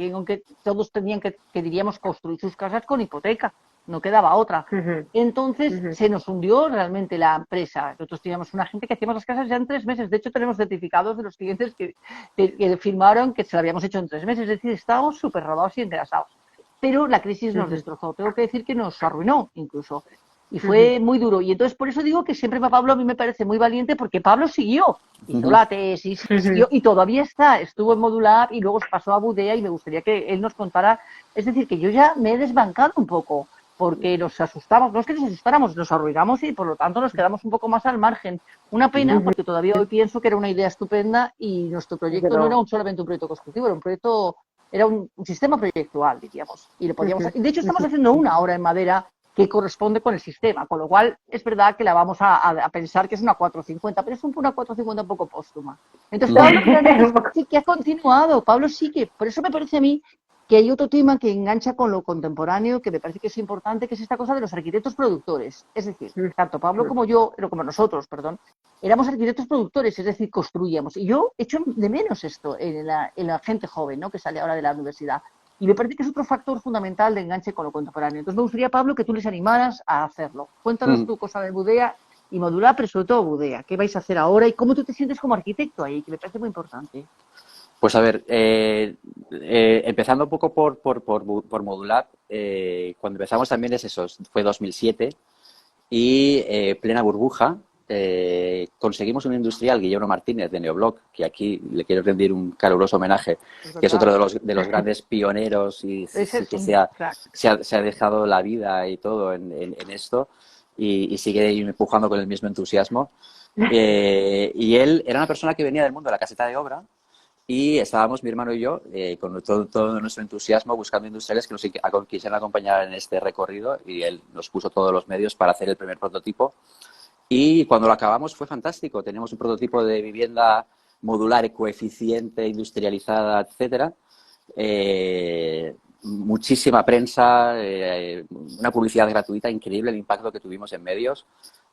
todos tenían que diríamos, construir sus casas con hipoteca. No quedaba otra. Ujú. Entonces Ujú. se nos hundió realmente la empresa. Nosotros teníamos una gente que hacíamos las casas ya en 3 meses. De hecho, tenemos certificados de los clientes que firmaron que se lo habíamos hecho en 3 meses. Es decir, estábamos súper rodados y engrasados. Pero la crisis nos Ujú. destrozó. Tengo que decir que nos arruinó incluso. Y Ujú. fue muy duro. Y entonces por eso digo que siempre Pablo a mí me parece muy valiente porque Pablo siguió. Hizo Ujú. la tesis, Ujú. siguió y todavía está. Estuvo en Modulab y luego se pasó a Budea y me gustaría que él nos contara. Es decir, que yo ya me he desbancado un poco porque nos asustamos, no es que nos asustáramos, nos arruinamos y por lo tanto nos quedamos un poco más al margen. Una pena, Ujú. porque todavía hoy pienso que era una idea estupenda y nuestro Desde proyecto no era luego. solamente un proyecto constructivo, era un proyecto, era un sistema proyectual, diríamos. Y lo podíamos, Ujú. de hecho, estamos Ujú. haciendo una ahora en madera que corresponde con el sistema, con lo cual es verdad que la vamos a pensar que es una 450, pero es una 450 un poco póstuma. Entonces, Pablo realmente Un poco. sí que ha continuado, Pablo sí que, por eso me parece a mí que hay otro tema que engancha con lo contemporáneo, que me parece que es importante, que es esta cosa de los arquitectos productores. Es decir, tanto Pablo como yo, como nosotros, perdón, éramos arquitectos productores, es decir, construíamos. Y yo echo de menos esto en la gente joven, ¿no?, que sale ahora de la universidad. Y me parece que es otro factor fundamental de enganche con lo contemporáneo. Entonces me gustaría, Pablo, que tú les animaras a hacerlo. Cuéntanos Ujú. tu cosa de Budea y Modular, pero sobre todo Budea. ¿Qué vais a hacer ahora y cómo tú te sientes como arquitecto ahí? Que me parece muy importante. Pues a ver, empezando un poco por Modular, cuando empezamos también es eso, fue 2007 y plena burbuja. Conseguimos un industrial, Guillermo Martínez, de Neobloc, que aquí le quiero rendir un caluroso homenaje, Es que es otro verdad. de los grandes pioneros y Ese sí es que un crack. se ha dejado la vida y todo en esto y sigue empujando con el mismo entusiasmo. Y él era una persona que venía del mundo de la caseta de obra y estábamos mi hermano y yo con todo nuestro entusiasmo buscando industriales que nos quisieran acompañar en este recorrido y él nos puso todos los medios para hacer el primer prototipo. Y cuando lo acabamos fue fantástico. Teníamos un prototipo de vivienda modular, ecoeficiente, industrializada, etcétera. Muchísima prensa, una publicidad gratuita, increíble el impacto que tuvimos en medios.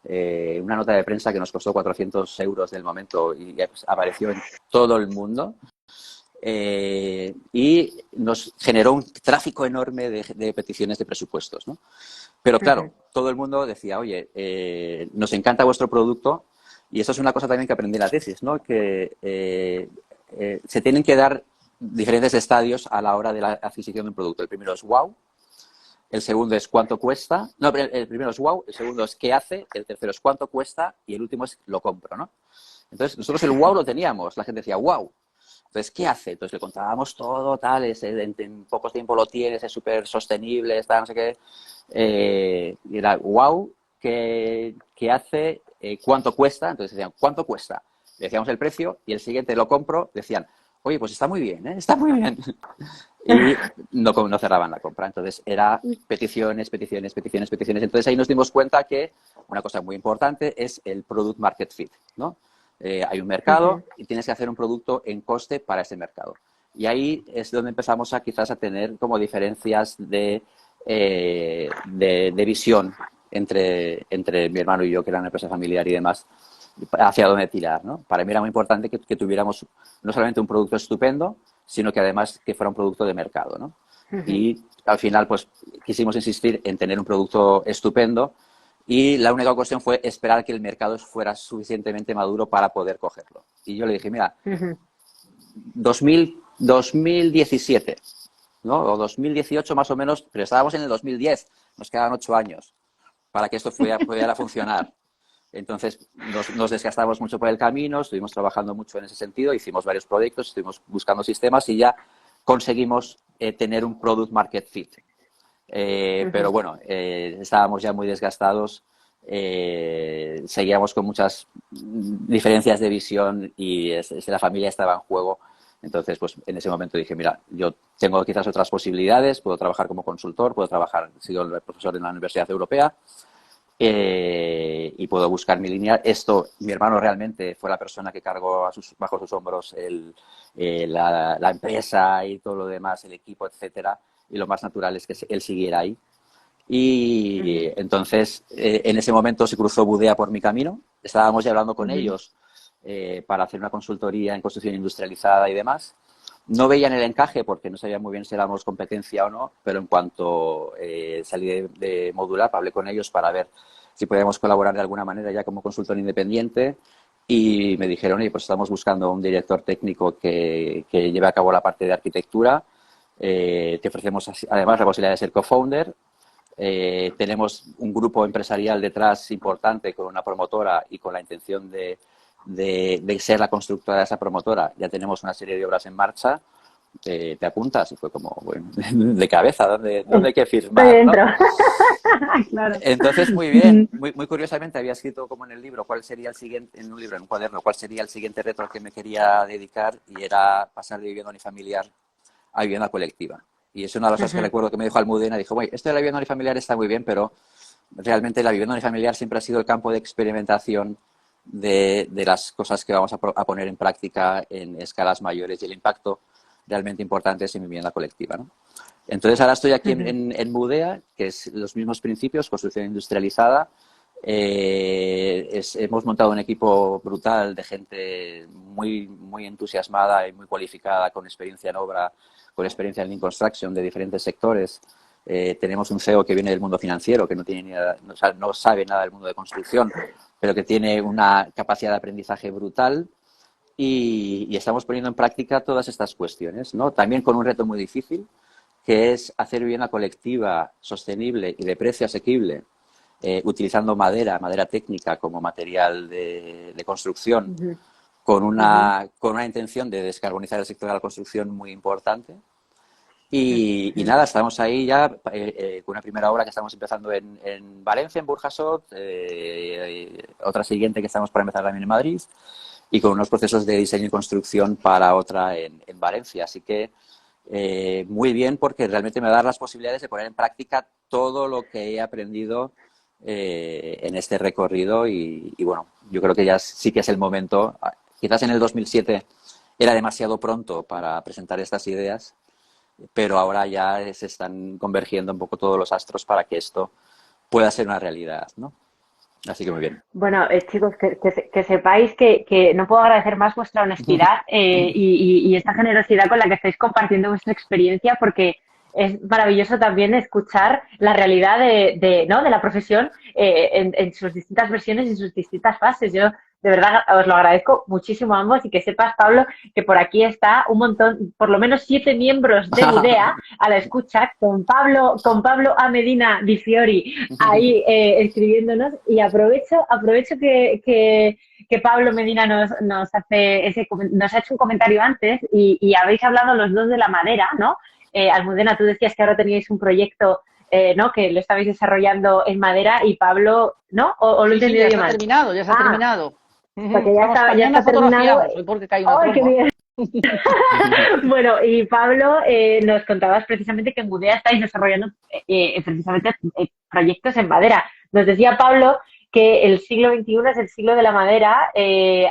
Una nota de prensa que nos costó 400 euros del momento y apareció en todo el mundo. Y nos generó un tráfico enorme de peticiones de presupuestos, ¿no? Pero claro, Ujú. todo el mundo decía, oye, nos encanta vuestro producto y eso es una cosa también que aprendí en la tesis, ¿no? Que se tienen que dar diferentes estadios a la hora de la adquisición de un producto. El primero es wow, el segundo es cuánto cuesta, no, el primero es wow, el segundo es qué hace, el tercero es cuánto cuesta y el último es lo compro, ¿no? Entonces nosotros el wow lo teníamos, la gente decía wow. Entonces, ¿qué hace? Entonces le contábamos todo, tal, en poco tiempo lo tienes, es súper sostenible, está no sé qué. Y era, wow, ¿qué hace? ¿Cuánto cuesta? Entonces decían, ¿cuánto cuesta? Le decíamos el precio y el siguiente lo compro, decían, oye, pues está muy bien, ¿eh? Está muy bien. Y no cerraban la compra. Entonces era peticiones, peticiones, peticiones, peticiones. Entonces ahí nos dimos cuenta que una cosa muy importante es el product market fit, ¿no? Hay un mercado Ujú. y tienes que hacer un producto en coste para ese mercado. Y ahí es donde empezamos quizás a tener como diferencias de visión entre mi hermano y yo, que era una empresa familiar y demás, hacia dónde tirar, ¿no? Para mí era muy importante que tuviéramos no solamente un producto estupendo, sino que además que fuera un producto de mercado, ¿no? Ujú. Y al final, pues, quisimos insistir en tener un producto estupendo y la única cuestión fue esperar que el mercado fuera suficientemente maduro para poder cogerlo. Y yo le dije, mira, Ujú. 2017, ¿no? O 2018 más o menos, pero estábamos en el 2010, nos quedaban 8 años para que esto pudiera funcionar. Entonces nos desgastamos mucho por el camino, estuvimos trabajando mucho en ese sentido, hicimos varios proyectos, estuvimos buscando sistemas y ya conseguimos tener un product market fit. Pero Ujú. bueno, estábamos ya muy desgastados, seguíamos con muchas diferencias de visión y la familia estaba en juego Entonces, pues en ese momento dije, mira, yo tengo quizás otras posibilidades, puedo trabajar como consultor, puedo trabajar, he sido el profesor en la Universidad Europea, y puedo buscar mi línea. Mi hermano realmente fue la persona que cargó bajo sus hombros la empresa y todo lo demás, el equipo, etcétera, y lo más natural es que él siguiera ahí. Y entonces, en ese momento se cruzó Budea por mi camino. Estábamos ya hablando con ellos para hacer una consultoría en construcción industrializada y demás. No veían el encaje porque no sabían muy bien si éramos competencia o no, pero en cuanto salí de Modular, hablé con ellos para ver si podíamos colaborar de alguna manera ya como consultor independiente, y me dijeron, oye, pues estamos buscando un director técnico que lleve a cabo la parte de arquitectura, te ofrecemos además la posibilidad de ser co-founder, tenemos un grupo empresarial detrás importante con una promotora y con la intención de ser la constructora de esa promotora. Ya tenemos una serie de obras en marcha, te apuntas, y fue como, bueno, de cabeza, ¿dónde hay que firmar, ¿no? Claro. Entonces, muy bien, muy curiosamente había escrito como en el libro cuál sería el siguiente, en un libro, en un cuaderno, cuál sería el siguiente reto al que me quería dedicar, y era pasar de vivienda unifamiliar a vivienda colectiva. Y es una de las cosas que recuerdo que me dijo Almudena, dijo, bueno, esto de la vivienda unifamiliar está muy bien, pero realmente la vivienda unifamiliar siempre ha sido el campo de experimentación de las cosas que vamos a poner en práctica en escalas mayores, y el impacto realmente importante es en vivienda colectiva, ¿no? Entonces ahora estoy aquí en Budea, que es los mismos principios, construcción industrializada. Hemos montado un equipo brutal de gente muy, muy entusiasmada y muy cualificada, con experiencia en obra, con experiencia en Lean Construction de diferentes sectores. Tenemos un CEO que viene del mundo financiero, que no sabe nada del mundo de construcción, pero que tiene una capacidad de aprendizaje brutal, y estamos poniendo en práctica todas estas cuestiones, ¿no? También con un reto muy difícil, que es hacer vivienda colectiva, sostenible y de precio asequible, utilizando madera técnica como material de construcción, con una intención de descarbonizar el sector de la construcción muy importante. Y nada, estamos ahí ya con una primera obra que estamos empezando en Valencia, en Burjasot, otra siguiente que estamos para empezar también en Madrid, y con unos procesos de diseño y construcción para otra en Valencia. Así que muy bien, porque realmente me da las posibilidades de poner en práctica todo lo que he aprendido en este recorrido, y bueno, yo creo que ya sí que es el momento. Quizás en el 2007 era demasiado pronto para presentar estas ideas, pero ahora ya se están convergiendo un poco todos los astros para que esto pueda ser una realidad, ¿no? Así que muy bien. Bueno, chicos, que sepáis que no puedo agradecer más vuestra honestidad y esta generosidad con la que estáis compartiendo vuestra experiencia, porque es maravilloso también escuchar la realidad ¿no? de la profesión en sus distintas versiones y en sus distintas fases. Yo de verdad os lo agradezco muchísimo a ambos, y que sepas, Pablo, que por aquí está un montón, por lo menos 7 miembros de Budea a la escucha, con Pablo A. Medina Di Fiori ahí escribiéndonos, y aprovecho que Pablo Medina nos ha hecho un comentario antes, y habéis hablado los dos de la madera, ¿no? Almudena, tú decías que ahora teníais un proyecto ¿no? que lo estabais desarrollando en madera, y Pablo, ¿no? ¿O lo he entendido yo mal? Ya se ha terminado. Porque ya está terminado. Porque cae una ¡Ay, qué bien! Bueno, y Pablo, nos contabas precisamente que en Budea estáis desarrollando precisamente proyectos en madera. Nos decía Pablo que el siglo XXI es el siglo de la madera,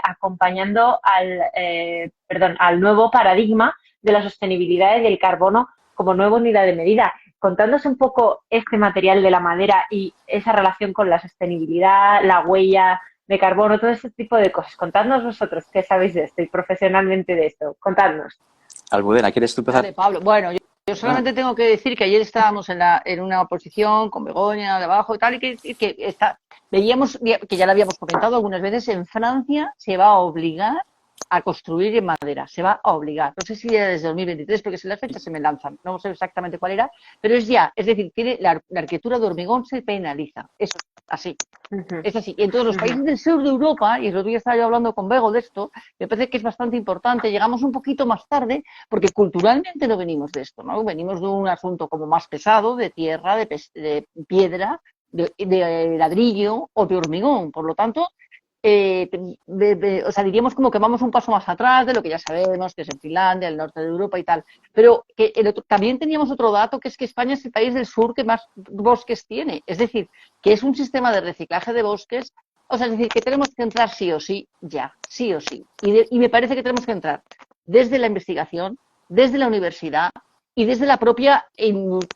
acompañando al nuevo paradigma de la sostenibilidad y del carbono como nueva unidad de medida. Contándonos un poco este material de la madera y esa relación con la sostenibilidad, la huella de carbono, todo ese tipo de cosas. Contadnos vosotros qué sabéis de esto y profesionalmente de esto. Contadnos. Almudena, ¿quieres tú empezar? Vale, Pablo. Bueno, yo solamente tengo que decir que ayer estábamos en una oposición con Begoña de abajo y tal, y que veíamos, que ya lo habíamos comentado algunas veces, en Francia se va a obligar a construir en madera, se va a obligar. No sé si ya desde 2023, porque si las fechas se me lanzan, no sé exactamente cuál era, pero es ya, es decir, la arquitectura de hormigón se penaliza. Eso es así. Es así. Y en todos los países del sur de Europa, y el otro día estaba yo hablando con Bego de esto, me parece que es bastante importante. Llegamos un poquito más tarde, porque culturalmente no venimos de esto, ¿no? Venimos de un asunto como más pesado, de tierra, de piedra, de ladrillo o de hormigón. Por lo tanto, o sea, diríamos como que vamos un paso más atrás de lo que ya sabemos, que es en Finlandia, el norte de Europa y tal. Pero que también teníamos otro dato, que es que España es el país del sur que más bosques tiene. Es decir, que es un sistema de reciclaje de bosques. O sea, es decir, que tenemos que entrar sí o sí, ya, sí o sí. Y me parece que tenemos que entrar desde la investigación, desde la universidad y desde la propia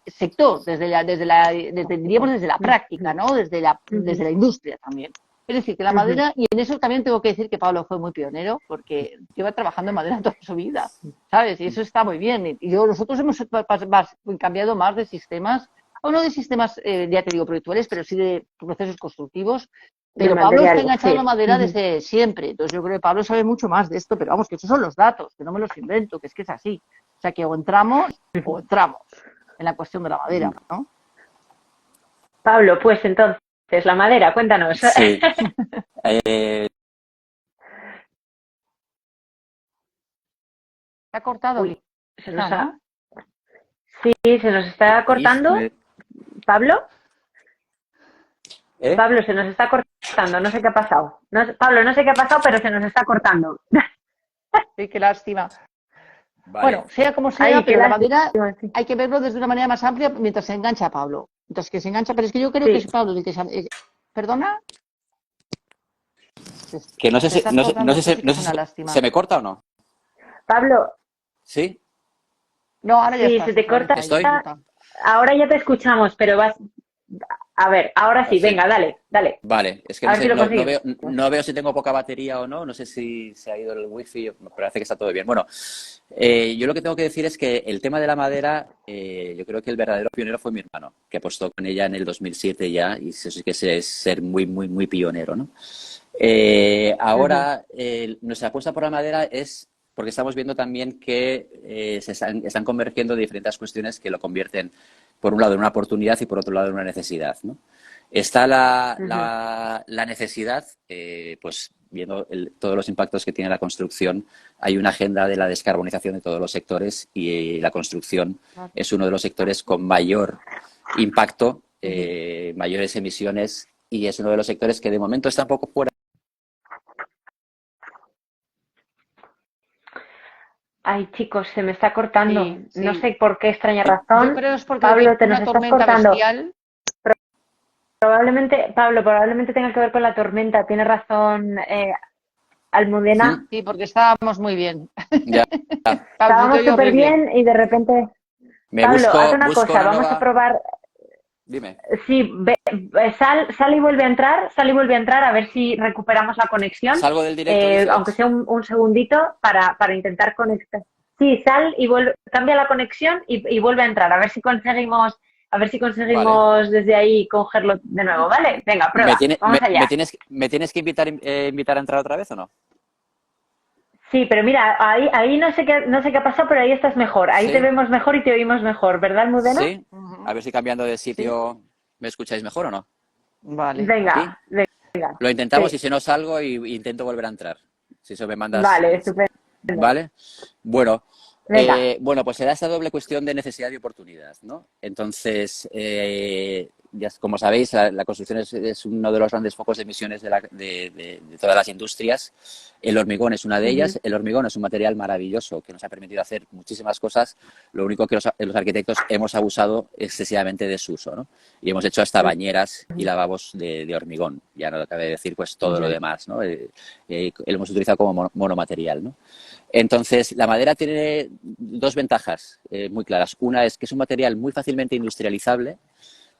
sector, diríamos desde la práctica, ¿no? Desde la industria también. Es decir, que la madera, y en eso también tengo que decir que Pablo fue muy pionero, porque lleva trabajando en madera toda su vida, ¿sabes? Y eso está muy bien. Y nosotros hemos cambiado más de sistemas, o no de sistemas, ya te digo, proyectuales, pero sí de procesos constructivos. Pero Pablo está enganchado a la madera desde siempre. Entonces yo creo que Pablo sabe mucho más de esto, pero vamos, que esos son los datos, que no me los invento, que es así. O sea, que o entramos en la cuestión de la madera, ¿no? Pablo, pues entonces, la madera, cuéntanos. Sí. ¿Se ha cortado? Uy, Sí, se nos está cortando. ¿Pablo? Pablo, se nos está cortando, no sé qué ha pasado. Pablo, no sé qué ha pasado, pero se nos está cortando. Sí, qué lástima. Vale. Bueno, sea como sea, pero la madera hay que verlo desde una manera más amplia mientras se engancha a Pablo. Entonces, que se engancha, pero es que yo creo que es Pablo el que se... ¿Perdona? Que no sé si se me corta o no. Pablo. ¿Sí? No, ahora ya está. Se te corta. ¿Estoy? Ahora ya te escuchamos, pero vas... A ver, ahora sí, venga, dale. Vale, es que no veo si tengo poca batería o no sé si se ha ido el wifi, me parece que está todo bien. Bueno, yo lo que tengo que decir es que el tema de la madera, yo creo que el verdadero pionero fue mi hermano, que apostó con ella en el 2007 ya, y eso sí que es ser muy, muy, muy pionero, ¿no? Ahora, nuestra apuesta por la madera es porque estamos viendo también que están convergiendo diferentes cuestiones que lo convierten, por un lado, en una oportunidad y por otro lado, en una necesidad, ¿no? Está la necesidad, pues viendo todos los impactos que tiene la construcción, hay una agenda de la descarbonización de todos los sectores y la construcción es uno de los sectores con mayor impacto, mayores emisiones, y es uno de los sectores que de momento está un poco fuera. Ay, chicos, se me está cortando. Sí. No sé por qué extraña razón. Yo creo es porque Pablo, te una nos estás tormenta cortando. bestial. Probablemente tenga que ver con la tormenta. Tiene razón, Almudena. Sí, porque estábamos muy bien. Ya. Estábamos súper bien y de repente... Pablo, haz una cosa, vamos a probar... Dime. Sí, sal y vuelve a entrar, a ver si recuperamos la conexión. ¿Salgo del directo? Aunque sea un segundito para intentar conectar. Sí, sal y cambia la conexión y vuelve a entrar, a ver si conseguimos Vale. desde ahí cogerlo de nuevo, ¿vale? Venga, prueba, vamos allá. ¿Me tienes que invitar a entrar otra vez o no? Sí, pero mira, ahí no sé qué ha pasado, pero ahí estás mejor. Ahí te vemos mejor y te oímos mejor, ¿verdad, Almudena? Sí. A ver si cambiando de sitio me escucháis mejor o no. Vale. Venga. Lo intentamos y si no salgo y intento volver a entrar. Si eso me mandas. Vale, estupendo. ¿Vale? Bueno. Venga. Bueno, pues se da esta doble cuestión de necesidad y oportunidad, ¿no? Entonces, ya, como sabéis, la construcción es uno de los grandes focos de emisiones de todas las industrias. El hormigón es una de ellas. El hormigón es un material maravilloso que nos ha permitido hacer muchísimas cosas. Lo único que los arquitectos hemos abusado excesivamente de su uso, ¿no? Y hemos hecho hasta bañeras y lavabos de hormigón. Ya no cabe decir pues todo lo demás, ¿no? Lo hemos utilizado como monomaterial, ¿no? Entonces, la madera tiene dos ventajas muy claras. Una es que es un material muy fácilmente industrializable.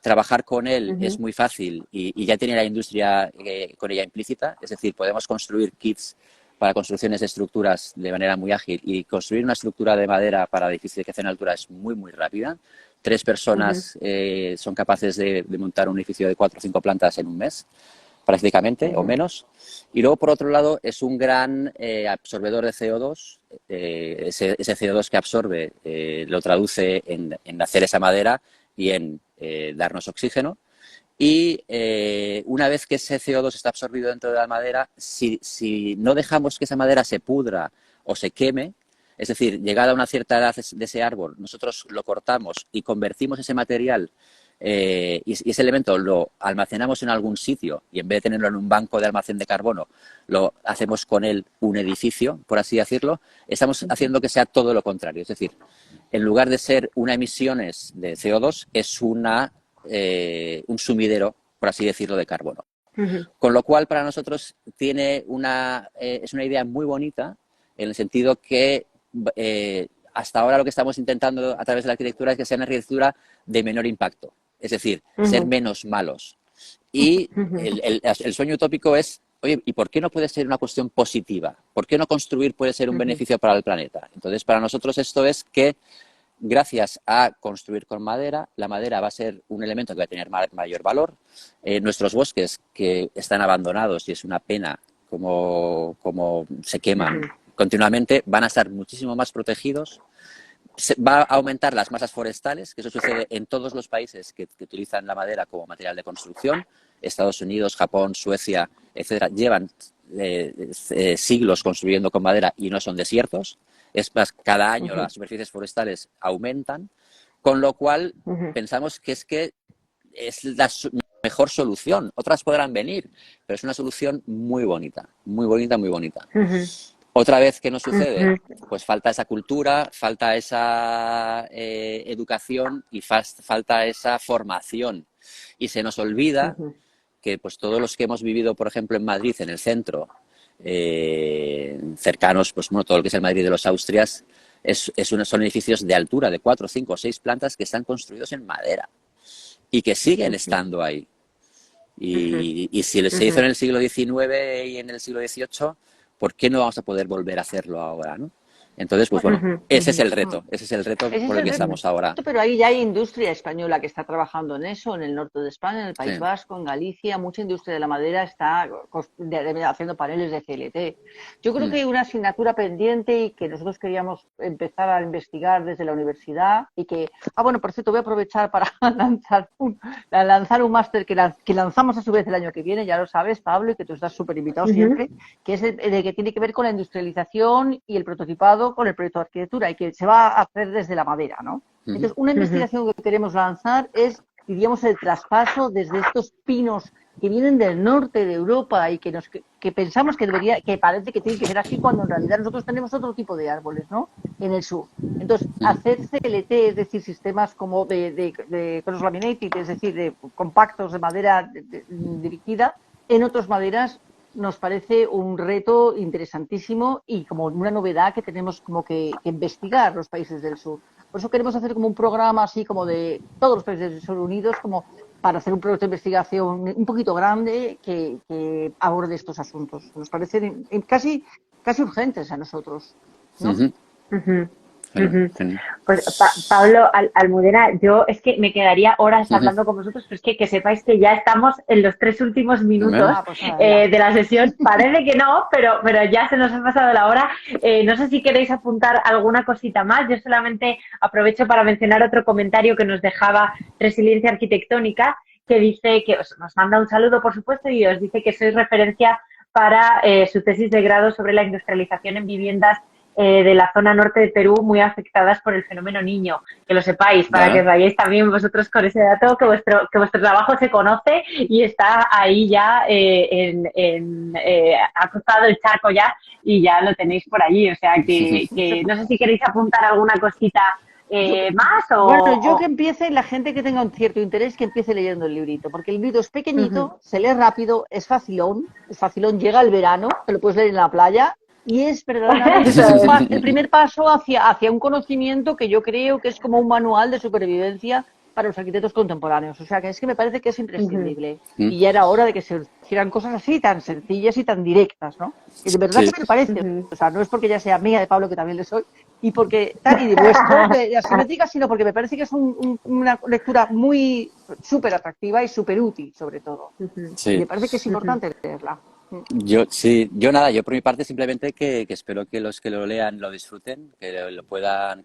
Trabajar con él es muy fácil y ya tiene la industria con ella implícita. Es decir, podemos construir kits para construcciones de estructuras de manera muy ágil y construir una estructura de madera para edificios de altura es muy, muy rápida. 3 personas son capaces de montar un edificio de 4 o 5 plantas en un mes, prácticamente, o menos. Y luego, por otro lado, es un gran absorbedor de CO2. Ese CO2 que absorbe lo traduce en hacer esa madera y en darnos oxígeno. Y una vez que ese CO2 está absorbido dentro de la madera, si no dejamos que esa madera se pudra o se queme, es decir, llegada a una cierta edad de ese árbol, nosotros lo cortamos y convertimos ese material y ese elemento lo almacenamos en algún sitio y en vez de tenerlo en un banco de almacén de carbono, lo hacemos con él un edificio, por así decirlo, estamos haciendo que sea todo lo contrario. Es decir, en lugar de ser una emisiones de CO2, es un sumidero, por así decirlo, de carbono. Con lo cual, para nosotros es una idea muy bonita en el sentido que hasta ahora lo que estamos intentando a través de la arquitectura es que sea una arquitectura de menor impacto, es decir, ser menos malos. Y el sueño utópico es, oye, ¿y por qué no puede ser una cuestión positiva? ¿Por qué no construir puede ser un beneficio para el planeta? Entonces, para nosotros esto es que gracias a construir con madera, la madera va a ser un elemento que va a tener mayor valor. Nuestros bosques que están abandonados, y es una pena como se queman continuamente, van a estar muchísimo más protegidos. Va a aumentar las masas forestales, que eso sucede en todos los países que utilizan la madera como material de construcción. Estados Unidos, Japón, Suecia, etcétera, llevan siglos construyendo con madera y no son desiertos. Es más, cada año las superficies forestales aumentan, con lo cual pensamos que es la mejor solución. Otras podrán venir, pero es una solución muy bonita, muy bonita, muy bonita. Otra vez, ¿qué nos sucede? Pues falta esa cultura, falta esa educación y falta esa formación. Y se nos olvida que pues todos los que hemos vivido, por ejemplo, en Madrid, en el centro, cercanos, pues bueno, todo lo que es el Madrid de los Austrias, son edificios de altura de 4, 5, 6 plantas que están construidos en madera y que siguen estando ahí. Y si se hizo en el siglo XIX y en el siglo XVIII, ¿por qué no vamos a poder volver a hacerlo ahora, ¿no? Entonces, pues bueno, ese es el reto por el que estamos ahora. Pero ahí ya hay industria española que está trabajando en eso, en el norte de España, en el País Vasco, en Galicia. Mucha industria de la madera está haciendo paneles de CLT. Yo creo que hay una asignatura pendiente y que nosotros queríamos empezar a investigar desde la universidad y que, bueno, por cierto, voy a aprovechar para lanzar un máster que lanzamos a su vez el año que viene, ya lo sabes, Pablo, y que tú estás súper invitado siempre, que es el que tiene que ver con la industrialización y el prototipado con el proyecto de arquitectura y que se va a hacer desde la madera, ¿no? Entonces, una investigación que queremos lanzar es, diríamos, el traspaso desde estos pinos que vienen del norte de Europa y que pensamos que parece que tiene que ser así cuando en realidad nosotros tenemos otro tipo de árboles, ¿no? En el sur. Entonces, hacer CLT, es decir, sistemas como de cross-laminated, es decir, de compactos de madera dirigida en otras maderas, nos parece un reto interesantísimo y como una novedad que tenemos como que investigar los países del sur. Por eso queremos hacer como un programa así como de todos los países del sur unidos, como para hacer un proyecto de investigación un poquito grande que aborde estos asuntos. Nos parecen casi urgentes a nosotros, ¿no? Pues Pablo Almudena, yo es que me quedaría horas hablando con vosotros, pero es que sepáis que ya estamos en los 3 últimos minutos de la sesión. Parece que no, pero ya se nos ha pasado la hora. No sé si queréis apuntar alguna cosita más. Yo solamente aprovecho para mencionar otro comentario que nos dejaba Resiliencia Arquitectónica, que dice que nos manda un saludo, por supuesto, y os dice que sois referencia para su tesis de grado sobre la industrialización en viviendas de la zona norte de Perú muy afectadas por el fenómeno Niño, que lo sepáis, para que vayáis también vosotros con ese dato, que vuestro trabajo se conoce y está ahí ya ha cruzado el charco ya y ya lo tenéis por allí, o sea que no sé si queréis apuntar alguna cosita más o... Bueno, yo que empiece, la gente que tenga un cierto interés que empiece leyendo el librito, porque el librito es pequeñito, se lee rápido, es facilón, llega el verano, te lo puedes leer en la playa. Y es verdaderamente el primer paso hacia un conocimiento que yo creo que es como un manual de supervivencia para los arquitectos contemporáneos. O sea, que es que me parece que es imprescindible. Y ya era hora de que se hicieran cosas así, tan sencillas y tan directas, ¿no? Y de verdad que me parece. O sea, no es porque ya sea amiga de Pablo, que también le soy, y porque y de vuestro, de Asimétrica, sino porque me parece que es una lectura muy súper atractiva y súper útil, sobre todo. Y me parece que es importante leerla. Yo por mi parte simplemente que espero que los que lo lean lo disfruten, que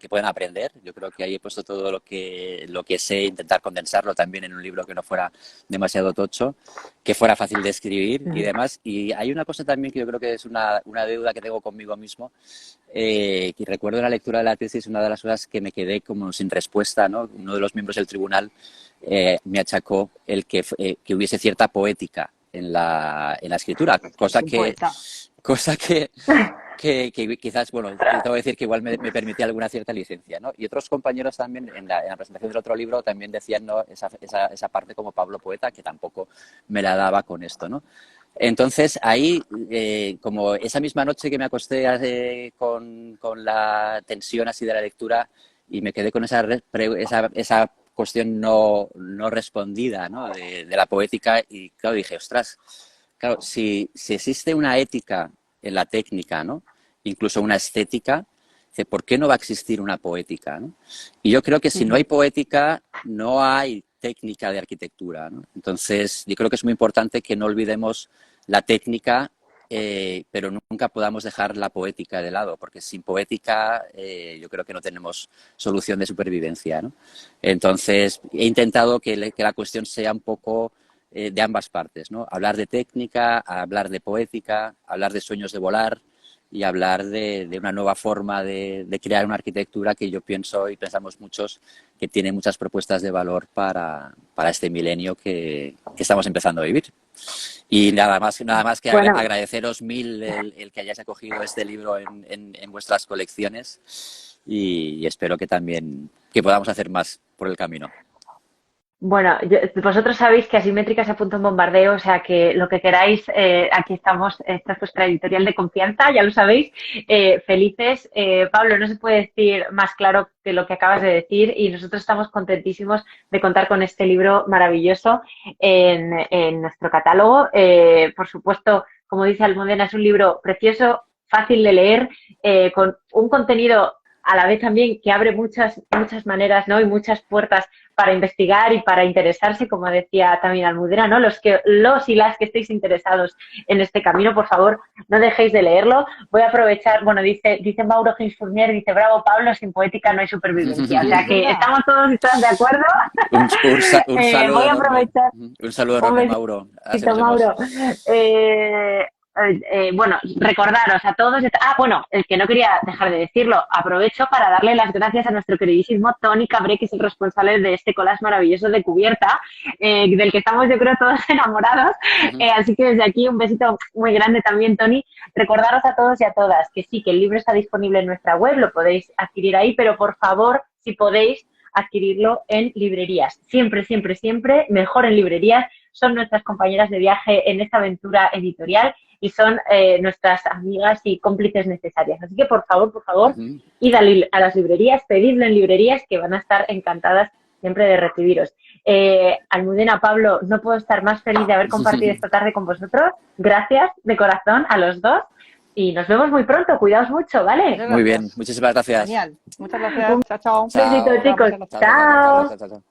puedan aprender. Yo creo que ahí he puesto todo lo que sé, intentar condensarlo también en un libro que no fuera demasiado tocho, que fuera fácil de escribir y demás. Y hay una cosa también que yo creo que es una deuda que tengo conmigo mismo, que recuerdo en la lectura de la tesis, una de las cosas que me quedé como sin respuesta, ¿no? Uno de los miembros del tribunal me achacó el que hubiese cierta poética en la escritura, cosa que quizás, bueno, tengo que decir que igual me permitía alguna cierta licencia, ¿no? Y otros compañeros también en la presentación del otro libro también decían, ¿no?, esa parte como Pablo poeta, que tampoco me la daba con esto, ¿no? Entonces ahí, como esa misma noche que me acosté con la tensión así de la lectura y me quedé con esa cuestión no respondida, ¿no?, de la poética, y claro, dije, ostras, claro, si existe una ética en la técnica, ¿no?, incluso una estética, ¿por qué no va a existir una poética, ¿no? Y yo creo que si no hay poética, no hay técnica de arquitectura, ¿no? Entonces, yo creo que es muy importante que no olvidemos la técnica, pero nunca podamos dejar la poética de lado, porque sin poética yo creo que no tenemos solución de supervivencia, ¿no? Entonces, he intentado que la cuestión sea un poco de ambas partes, ¿no? Hablar de técnica, hablar de poética, hablar de sueños de volar y hablar de una nueva forma de crear una arquitectura que yo pienso y pensamos muchos que tiene muchas propuestas de valor para este milenio que estamos empezando a vivir. Y nada más que agradeceros mil el que hayáis acogido este libro en vuestras colecciones, y espero que también que podamos hacer más por el camino. Bueno, vosotros sabéis que Asimétrica se apunta un bombardeo, o sea que lo que queráis, aquí estamos, esta es vuestra editorial de confianza, ya lo sabéis, felices. Pablo, no se puede decir más claro que lo que acabas de decir, y nosotros estamos contentísimos de contar con este libro maravilloso en nuestro catálogo. Por supuesto, como dice Almudena, es un libro precioso, fácil de leer, con un contenido a la vez también que abre muchas maneras, ¿no?, y muchas puertas para investigar y para interesarse, como decía también Almudena, ¿no? Los y las que estéis interesados en este camino, por favor, no dejéis de leerlo. Voy a aprovechar, bueno, dice Mauro Ginsburnier, dice, bravo Pablo, sin poética no hay supervivencia. O sea que estamos todos y todas de acuerdo. Un saludo voy a enorme. aprovechar. Un saludo enorme, Mauro. Así nos vemos. Mauro. Bueno, recordaros a todos. Bueno, el que no quería dejar de decirlo, aprovecho para darle las gracias a nuestro queridísimo Toni Cabré, que es el responsable de este collage maravilloso de cubierta, del que estamos, yo creo, todos enamorados. Así que desde aquí un besito muy grande también, Toni. Recordaros a todos y a todas que sí, que el libro está disponible en nuestra web, lo podéis adquirir ahí, pero por favor, si podéis, adquirirlo en librerías. Siempre, siempre, siempre mejor en librerías. Son nuestras compañeras de viaje en esta aventura editorial y son nuestras amigas y cómplices necesarias. Así que, por favor, id a las librerías, pedidlo en librerías, que van a estar encantadas siempre de recibiros. Almudena, Pablo, no puedo estar más feliz de haber compartido esta tarde con vosotros. Gracias de corazón a los dos y nos vemos muy pronto. Cuidaos mucho, ¿vale? Muy bien, muchísimas gracias. Genial. Muchas gracias. Chao, chao. Un besito, chicos. Chao. Chao.